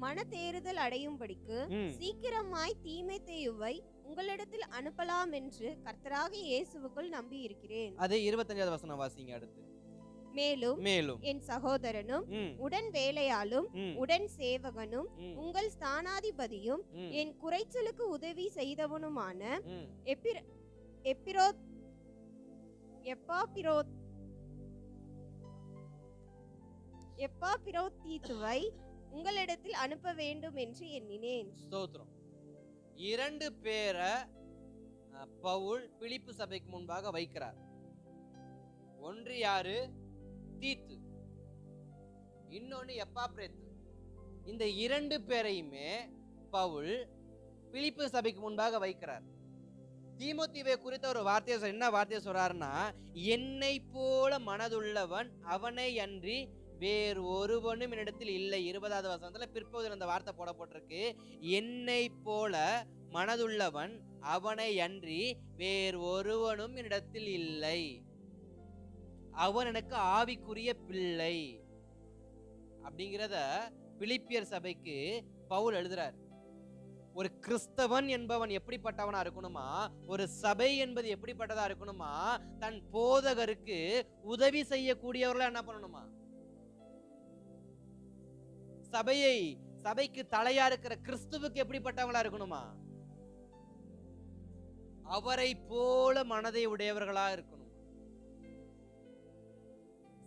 மனதேறுதல் அடையும்படிக்கு சீக்கிரமாய் தீமோத்தேயுவை உங்களிடத்தில் அனுப்பலாம் என்று கர்த்தராகிய இயேசுவுக்குள் நம்பி இருக்கிறேன். அதே 25வது வசனம் வாசிங்க அடுத்து. மேலும் என் சகோதரனும் உடன் வேலையாலும் உடன் சேவகனும் உங்கள் ஸ்தானாதிபதியும் என் குறைச்சலுக்கு உதவி செய்தவனுமான எப்பாப்பிரோதீத்துவை உங்களிடத்தில் அனுப்ப வேண்டும் என்று எண்ணினேன். ஸ்தோத்திரம். 2 பேரை பவுல் பிலிப்பு சபைக்கு முன்பாக வைக்கிறார். ஒன்று யாரு? தீத்து. இன்னொன்னு எப்பாப்பிரோத்து. இந்த 2 பேரையுமே பவுல் பிலிப்பு சபைக்கு முன்பாக வைக்கிறார். தீமோத்தேயுவை குறித்த ஒரு வார்த்தையை என்ன வார்த்தையை சொல்றாருன்னா, என்னை போல மனதுள்ளவன் அவனை அன்றி வேறு ஒருவனும் என்னிடத்தில் இல்லை. 20வது வசனத்துல பிற்பகுதியில் அந்த வார்த்தை போடப்பட்டிருக்கு. என்னை போல மனதுள்ளவன் அவனை அன்றி வேறு ஒருவனும் என்னிடத்தில் இல்லை, அவன் எனக்கு ஆவிக்குரிய பிள்ளை அப்படிங்கிறத பிலிப்பியர் சபைக்கு பவுல் எழுதுறார். ஒரு கிறிஸ்தவன் என்பவன் எப்படிப்பட்டவனா இருக்கணுமா, ஒரு சபை என்பது எப்படிப்பட்டதா இருக்கணுமா, தன் போதகருக்கு உதவி செய்யக்கூடியவர்களா என்ன பண்ணணுமா, சபைக்கு தலையா இருக்கிற கிறிஸ்துவுக்கு எப்படிப்பட்டவங்களா இருக்கணுமா, அவரை போல மனதை உடையவர்களா இருக்கணும்.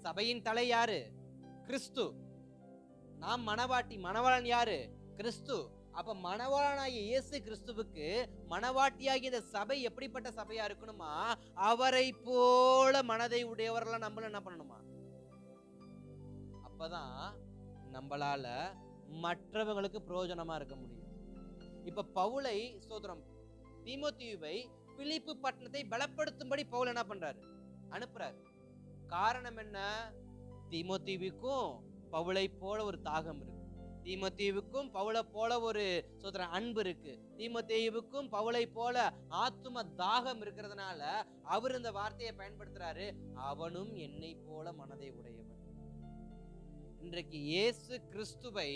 சபையின் தலை யாரு? கிறிஸ்து. நாம் மணவாட்டி, மணவாளன் யாரு? கிறிஸ்து. அப்ப மணவாளனாகிய இயேசு கிறிஸ்துவுக்கு மணவாட்டியாகிய இந்த சபை எப்படிப்பட்ட சபையா இருக்கணுமா, அவரை போல மனதை உடையவர்களா நம்மள என்ன பண்ணணுமா. அப்பதான் நம்மளால மற்றவங்களுக்கு பிரயோஜனமா இருக்க முடியும். இப்ப பவுலை ஸ்தோத்திரம் தீமோத்தேயுவை பிலிப்பு பட்டணத்தை பலப்படுத்தும்படி பவுல் என்ன பண்றாரு, அனுப்புறாரு. காரணம் என்ன? தீமோத்தேயுவுக்கும் பவுலை போல ஒரு தாகம் இருக்கு, தீமோத்தேயுவுக்கும் பவுலை போல ஒரு ஸ்தோத்திரம் அன்பு இருக்கு, தீமோத்தேயுவுக்கும் பவுலை போல ஆத்தும தாகம் இருக்கிறதுனால அவர் இந்த வார்த்தையை பயன்படுத்துறாரு, அவனும் என்னை போல மனதை உடையவன். இன்றைக்கு இயேசு கிறிஸ்துவை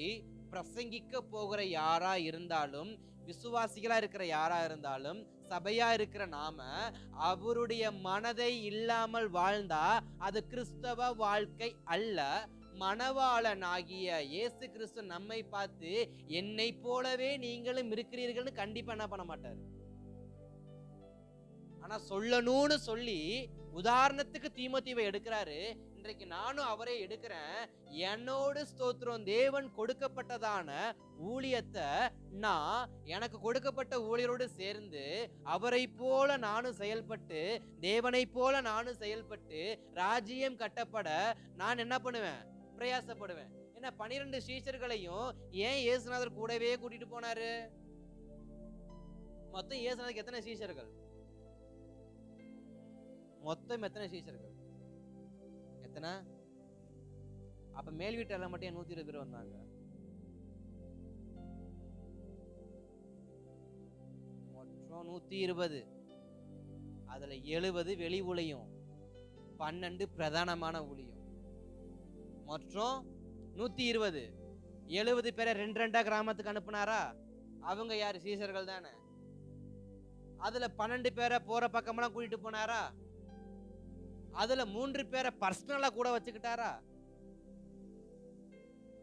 பிரசங்கிக்க போகிற யாரா இருந்தாலும், விசுவாசிகளா இருக்கிற யாரா இருந்தாலும், சபையா இருக்கிற நாம அவருடைய மனதை இல்லாமல் வாழ்ந்தா அது கிறிஸ்தவ வாழ்க்கை அல்ல. மணவாளனாகிய இயேசு கிறிஸ்து நம்மை பார்த்து என்னை போலவே நீங்களும் இருக்கிறீர்கள்னு கண்டிப்பா என்ன பண்ண மாட்டாரு. ஆனா சொல்லணும்னு சொல்லி உதாரணத்துக்கு தீமோத்தேயுவை எடுக்கிறாரு. இன்றைக்கு நானும் அவரே எடுக்கிறேன். என்னோடு ஸ்தோத்திரம் தேவன் கொடுக்கப்பட்டதான ஊழியத்தை நான் எனக்கு கொடுக்கப்பட்ட ஊழியரோடு சேர்ந்து அவரை போல நானும் செயல்பட்டு தேவனை போல நானும் செயல்பட்டு ராஜ்யம் கட்டப்பட நான் என்ன பண்ணுவேன்? பிரயாசப்படுவேன். ஏன்னா 12 சீஷர்களையும் ஏன் இயேசுநாதர் கூடவே கூட்டிட்டு போனாரு? மொத்தம் இயேசுநாதருக்கு எத்தனை சீஷர்கள்? மொத்தம் எத்தனை சீஷர்கள்? எத்தனை? அப்ப மேல் வீட்டால மட்டும் 120 பேர் வந்தாங்க. மொத்தம் 120. அதுல 70 வெளி ஊழியம், 12 பிரதானமான ஊழியம். மொத்தம் 120. 70 பேரை 2 கிராமத்துக்கு அனுப்புனாரா? அவங்க யாரு? சீஷர்கள் தானே. அதுல 12 பேரை போற பக்கமெல்லாம் கூட்டிட்டு போனாரா? அதுல 3 பேரை பர்சனலா கூட வச்சுக்கிட்டாரா?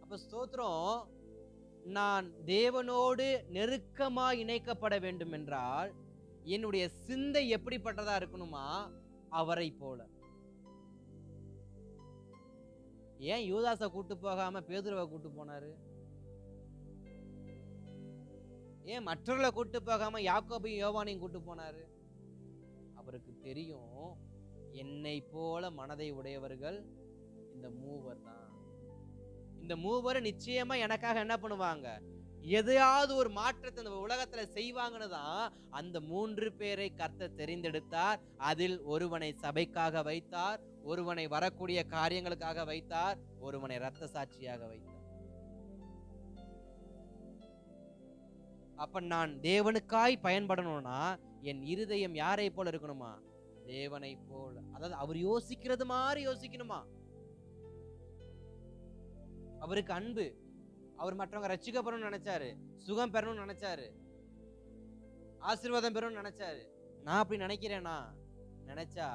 அப்ப ஸ்தோத்திரம், நான் தேவனோடு நெருக்கமா இணைக்கப்பட வேண்டும் என்றால் என்னுடைய சிந்தை எப்படிப்பட்டதா இருக்கணுமா? அவரை போல. ஏன் யூதாசை கூட்டு போகாம பேதுருவை கூட்டு போனாரு? ஏன் மற்றவர்களை கூட்டு போகாம யாக்கோபையும் யோவானையும் கூட்டு போனாரு? அவருக்கு தெரியும், என்னை போல மனதை உடையவர்கள் இந்த மூவர் தான். இந்த மூவர் நிச்சயமா எனக்காக என்ன பண்ணுவாங்க? எதையாவது ஒரு மாற்றத்தை இந்த உலகத்துல செய்வாங்கன்னு தான் அந்த 3 பேரை கர்த்தர் தெரிந்தெடுத்தார். அதில் ஒருவனை சபைக்காக வைத்தார், ஒருவனை வரக்கூடிய காரியங்களுக்காக வைத்தார், ஒருவனை இரத்த சாட்சியாக வைத்தார். அப்ப நான் தேவனுக்காய் பயன்படணும்னா என் இருதயம் யாரை போல இருக்கணுமா? தேவனை போல. அதாவது அவர் யோசிக்கிறது மாதிரி யோசிக்கணுமா? அவருக்கு அன்பு. அவர் மற்றவங்க ரட்சிக்கப்படணும்னு நினைச்சாரு, சுகம் பெறணும்னு நினைச்சாரு, ஆசீர்வாதம் பெறணும்னு நினைச்சாரு. நான் அப்படி நினைக்கிறேனா? நினைச்சா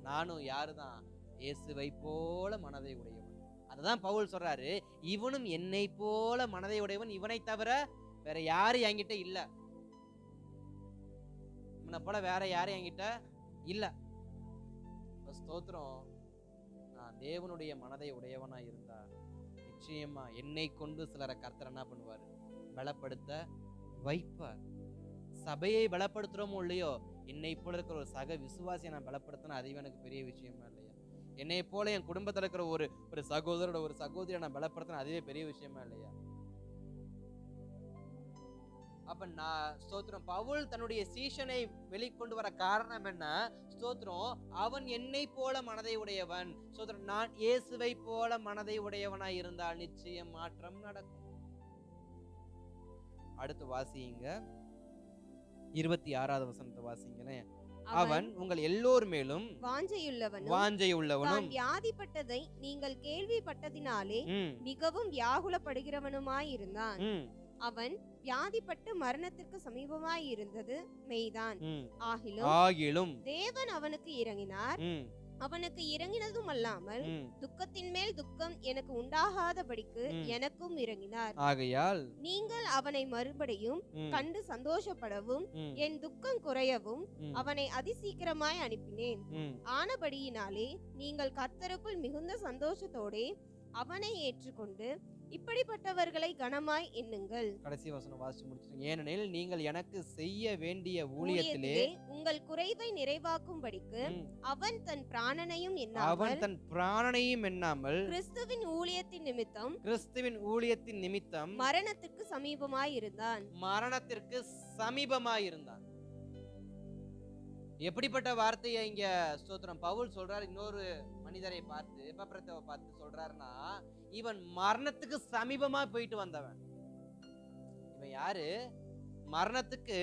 நானும் யாருதான்? இயேசுவை போல மனதை உடையவன். அதுதான் பவுல் சொல்றாரு, இவனும் என்னை போல மனதை உடையவன், இவனை தவிர வேற யாரும் என்கிட்ட இல்ல. இவனை போல வேற யாரும் என்கிட்ட இல்ல. ஸ்தோத்திரம், நான் தேவனுடைய மனதை உடையவனா இருந்தா நிச்சயமா என்னை கொண்டு சிலரை கர்த்தர் என்ன பண்ணுவாரு? பலப்படுத்த வைப்பார். சபையை பலப்படுத்துறோமோ இல்லையோ, என்னை போல இருக்கிற ஒரு சக விசுவாசியை நான் பலப்படுத்தினா அதுவே எனக்கு பெரிய விஷயமா இல்லையா? என்னை போல என் குடும்பத்தில் இருக்கிற ஒரு சகோதரோட ஒரு சகோதரியை நான் பலப்படுத்தினா அதுவே பெரிய விஷயமா இல்லையா? அப்ப நான் ஸ்தோத்திரம், பவுல் தன்னுடைய சீஷனை வெளிக்கொண்டு வர காரணம் என்ன? ஸ்தோத்திரம், அவன் என்னை போல மனதை உடையவன். ஸ்தோத்திரம், நான் இயேசுவை போல மனதை உடையவனா இருந்தால் நிச்சயம் மாற்றம் நடக்கும். அடுத்து வாசிங்க, 26வது வசனத்தை வாசிங்களேன். அவன் உங்கள் எல்லோர் மேலும் வாஞ்சையுள்ளவனும் வியாதிப்பட்டதை நீங்கள் கேள்விப்பட்டதினாலே மிகவும் வியாகுலப்படுகிறவனுமாயிருந்தான். அவன் வியாதிப்பட்டு மரணத்திற்கு சமீபமாய் இருந்தது மெய்தான். ஆகிலும் தேவன் அவனுக்கு இறங்கினார். அவனுக்கு இறங்கினதும் அல்லாமல் துக்கத்தின் மேல் துக்கம் எனக்கு உண்டாகாதபடிக்கு எனக்கும் இறங்கினார். ஆகையால் நீங்கள் அவனை மறுபடியும் கண்டு சந்தோஷப்படவும் என் துக்கம் குறையவும் அவனை அதிசீக்கிரமாய் அனுப்பினேன். ஆனபடியினாலே நீங்கள் கர்த்தருக்குள் மிகுந்த சந்தோஷத்தோடே அவனை ஏற்றுக்கொண்டு இப்படிப்பட்டவர்களை கனமாய் எண்ணுங்கள். கடைசி வசனம் வாசிச்சு முடிச்சிருங்க. ஏனெனில் நீங்கள் எனக்கு செய்ய வேண்டிய ஊழியத்திலே உங்கள் குறைவை நிறைவாக்கும்படிக்கு அவன் தன் பிராணனையும் எண்ணாமல் கிறிஸ்துவின் ஊழியத்தின் நிமித்தம் மரணத்திற்கு சமீபமாய் இருந்தான். எப்படிப்பட்ட வார்த்தையை இங்க ஸ்தோத்திரம் பவுல் சொல்றாரு? இன்னொரு மனிதரை பார்த்து, எபப்ரத்தை பார்த்து சொல்றாருன்னா, இவன் மரணத்துக்கு சமீபமா போயிட்டு வந்தவன். இவன் யாரு? மரணத்துக்கு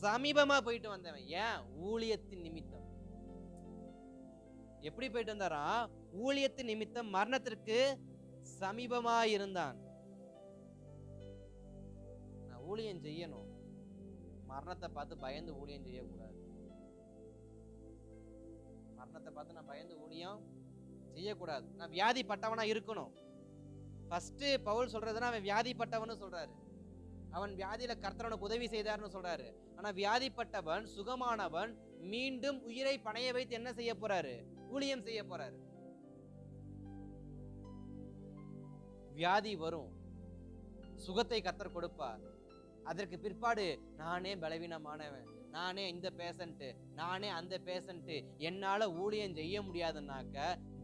சமீபமா போயிட்டு வந்தவன். ஏன்? ஊழியத்தின் நிமித்தம். எப்படி போயிட்டு வந்தாரா? ஊழியத்தின் நிமித்தம் மரணத்திற்கு சமீபமா இருந்தான். நான் ஊழியம் செய்யணும், மரணத்தை பார்த்து பயந்து ஊழியம் செய்யக்கூடாது. மரணத்தை பார்த்து நான் பயந்து ஊழியம் செய்யக்கூடாது. நான் வியாதிப்பட்டவனா இருக்கணும். ஃபர்ஸ்ட் பவுல் சொல்றதுன்னா அவன் வியாதிப்பட்டவன்னு சொல்றாரு. அவன் வியாதியில கர்த்தரனுக்கு உதவி செய்தார்னு சொல்றாரு. ஆனா வியாதிப்பட்டவன், சுகமானவன் மீண்டும் உயிரை பணைய வைத்து என்ன செய்ய போறாரு? ஊழியம் செய்ய போறாரு. வியாதி வரும், சுகத்தை கர்த்தர் கொடுப்பார். அதற்கு பிற்பாடு நானே பலவீனமானவன், நானே இந்த பேஷண்ட், நானே அந்த பேஷண்ட், என்னால ஊழியம் செய்ய முடியாதுன்னாக்க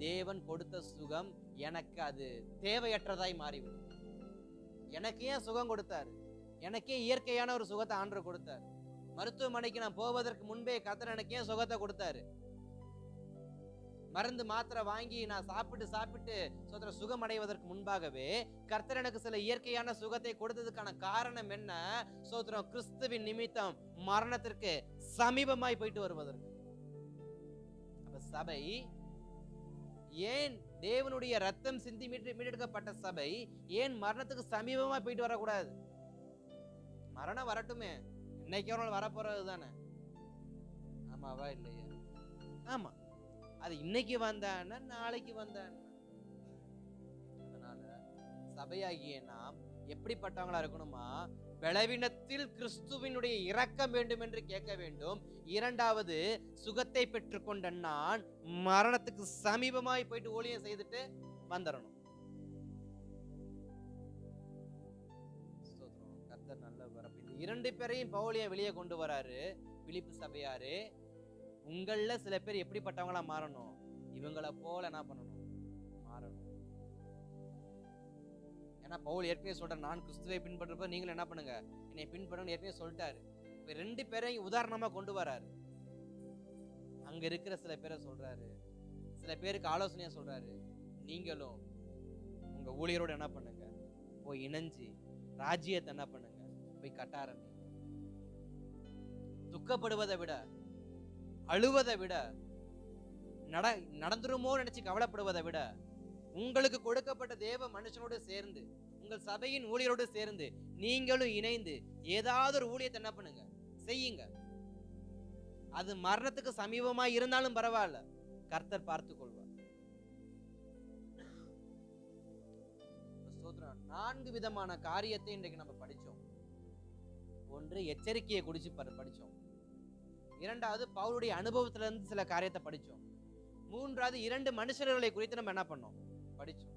தேவன் கொடுத்த சுகம் எனக்கு அது தேவையற்றதாய் மாறிவிடும். எனக்கு ஏன் சுகம் கொடுத்தாரு? எனக்கே இயற்கையான ஒரு சுகத்தை ஆண்டவர் கொடுத்தாரு. மருத்துவமனைக்கு நான் போவதற்கு முன்பே கர்த்தர் எனக்கு ஏன் சுகத்தை கொடுத்தாரு? மருந்து மாத்திரை வாங்கி நான் சாப்பிட்டு சுகம் அடைவதற்கு முன்பாகவே கர்த்தர் எனக்கு சில இயற்கையான சுகத்தை கொடுத்ததுக்கான காரணம் என்ன? சோத்திரம், கிறிஸ்துவின் நிமித்தம் மரணத்திற்கு சமீபமாய் போயிட்டு வருவதற்கு. அப்ப சபை ஏன், தேவனுடைய ரத்தம் சிந்தி மீட்டெடுக்கப்பட்ட சபை ஏன் மரணத்துக்கு சமீபமா போயிட்டு வரக்கூடாது? மரணம் வரட்டுமே, இன்னைக்கு ஒரு நாள் வரப்போறது தானே. ஆமாவா இல்லையா? ஆமா, அது இன்னைக்கு வந்தான்னா நாளைக்கு வந்தான்னா. அதனால சபையாகிய நாம் எப்படிப்பட்டவங்களா இருக்கணுமா? பலவீனத்தில் கிறிஸ்துவினுடைய இரக்கம் வேண்டும் என்று கேட்க வேண்டும். இரண்டாவது, சுகத்தை பெற்றுக்கொண்ட நான் மரணத்துக்கு சமீபமாய் போயிட்டு ஊழியம் செய்துட்டு வந்துடணும். கர்த்தர் நல்லவர். இந்த இரண்டு பேரையும் பவுலிய வெளியே கொண்டு வராரு. பிலிப்பு சபையாரு, உங்கள சில பேர் எப்படிப்பட்டவங்களா மாறணும்? இவங்களை போல என்ன பண்ணணும்? மாறணும். ஏன்னா பவுல் ஏற்கனவே சொல்ற, நான் கிறிஸ்துவை பின்பற்றப்ப நீங்களும் என்ன பண்ணுங்க, என்னை பின்பற்றுங்க ஏற்கனவே சொல்லிட்டாரு. இப்ப ரெண்டு பேரையும் உதாரணமா கொண்டு வராரு. அங்க இருக்கிற சில பேரை சொல்றாரு, சில பேருக்கு ஆலோசனையா சொல்றாரு. நீங்களும் உங்க ஊழியரோட என்ன பண்ணுங்க, போய் இணைஞ்சு ராஜ்யத்தை என்ன பண்ணுங்க, போய் கட்ட ஆரம்பி. துக்கப்படுவதை விட, அழுவதை விட, நடந்துருமோ நினைச்சு கவலைப்படுவதை விட, உங்களுக்கு கொடுக்கப்பட்ட தேவ மனுஷனோடு சேர்ந்து, உங்கள் சபையின் ஊழியரோடு சேர்ந்து நீங்களும் இணைந்து ஏதாவது ஒரு ஊழியத்தை என்ன பண்ணுங்க, செய்யுங்க. அது மரணத்துக்கு சமீபமா இருந்தாலும் பரவாயில்ல, கர்த்தர் பார்த்து கொள்வார். 4 விதமான காரியத்தை இன்றைக்கு நம்ம படிச்சோம். ஒன்று, எச்சரிக்கையை குறிச்சு படிச்சோம். இரண்டாவது, பவுலுடைய அனுபவத்துல இருந்து சில காரியத்தை படிச்சோம். மூன்றாவது, 2 மனுஷர்களை குறித்து நம்ம என்ன பண்ணோம், படிச்சோம்.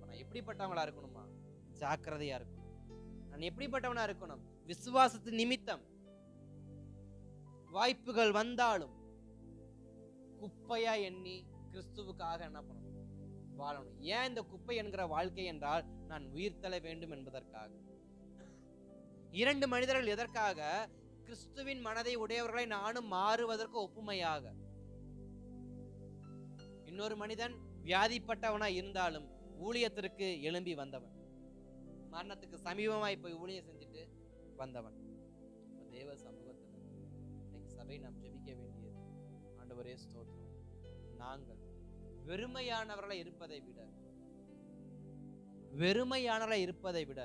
நான் எப்படிப்பட்டவங்களா இருக்கணுமா? ஜாக்கிரதையா இருக்கணும். நான் எப்படிப்பட்டவனா இருக்கணும்? விசுவாசத்து நிமித்தம் வாய்ப்புகள் வந்தாலும் குப்பையா எண்ணி கிறிஸ்துவுக்காக என்ன பண்ணணும், வாழணும். ஏன் இந்த குப்பை என்கிற வாழ்க்கை என்றால், நான் உயிர்த்தெழ வேண்டும் என்பதற்காக. 2 மனிதர்கள் எதற்காக? கிறிஸ்துவின் மனதை உடையவர்களை நானும் மாறுவதற்கு ஒப்புமையாக. இன்னொரு மனிதன் வியாதிப்பட்டவனா இருந்தாலும் ஊழியத்திற்கு எழும்பி வந்தவன், மரணத்துக்கு சமீபமாய் போய் ஊழியம் செஞ்சுட்டு வந்தவன். தேவ சமூகத்தில் இன்னைக்கு சபை நாம் ஜெபிக்க வேண்டியது, ஆண்டவரே ஸ்தோத்திரம், நாங்கள் வெறுமையானவர்களை இருப்பதை விட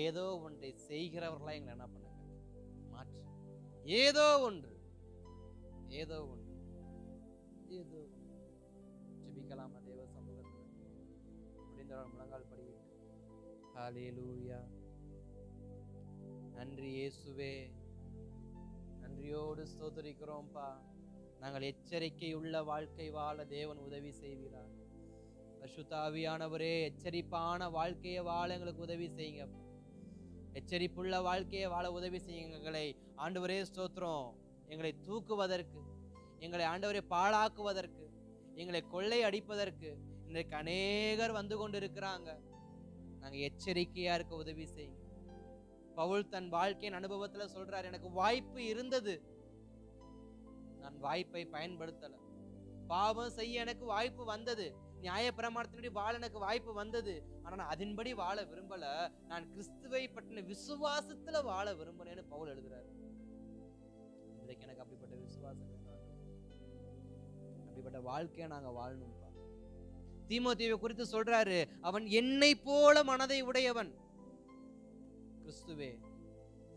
ஏதோ ஒன்றை செய்கிறவர்களா எங்களை என்ன பண்ணுங்க, மாற்று. ஏதோ ஒன்று ஜெபிக்கலாமா தேவ சமூகத்தில்? முடிந்தவர்கள் முழங்கால் படியிட்டு. ஹல்லேலூயா. நன்றி இயேசுவே, நன்றியோடு ஸ்தோத்திரிக்கிறோம்பா. நாங்கள் எச்சரிக்கை உள்ள வாழ்க்கை வாழ தேவன் உதவி செய்கிறார். பரிசுத்த ஆவியானவரே, எச்சரிப்பான வாழ்க்கையை வாழ எங்களுக்கு உதவி செய்யுங்க. எச்சரிப்புள்ள வாழ்க்கையை வாழ உதவி செய்யுங்க. எங்களை ஆண்டவரே ஸ்தோத்திரம், எங்களை தூக்குவதற்கு, எங்களை ஆண்டவரே பாழாக்குவதற்கு, எங்களை கொள்ளை அடிப்பதற்கு இன்றைக்கு அநேகர் வந்து கொண்டு இருக்கிறாங்க. நாங்கள் எச்சரிக்கையா இருக்க உதவி செய்யுங்க. பவுல் தன் வாழ்க்கையின் அனுபவத்துல சொல்றார், எனக்கு வாய்ப்பு இருந்தது, நான் வாய்ப்பை பயன்படுத்தல. பாவம் செய்ய எனக்கு வாய்ப்பு வந்தது, நியாயப்பிரமாணத்தின்படி வாழ எனக்கு வாய்ப்பு வந்தது, ஆனா நான் அதன்படி வாழ விரும்பல. நான் கிறிஸ்துவை பற்றின விசுவாசத்துல வாழ விரும்புறேன்னு பவுல் எழுதுறாரு. இன்றைக்கு எனக்கு அப்படிப்பட்ட விசுவாசம், அப்படிப்பட்ட வாழ்க்கையை நாங்க வாழணும்பா. தீமோத்தேயுவை குறித்து சொல்றாரு, அவன் என்னை போல மனதை உடையவன். கிறிஸ்துவே,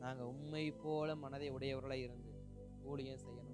நாங்க உம்மை போல மனதை உடையவர்களா இருந்து ஊழியம் செய்யணும்.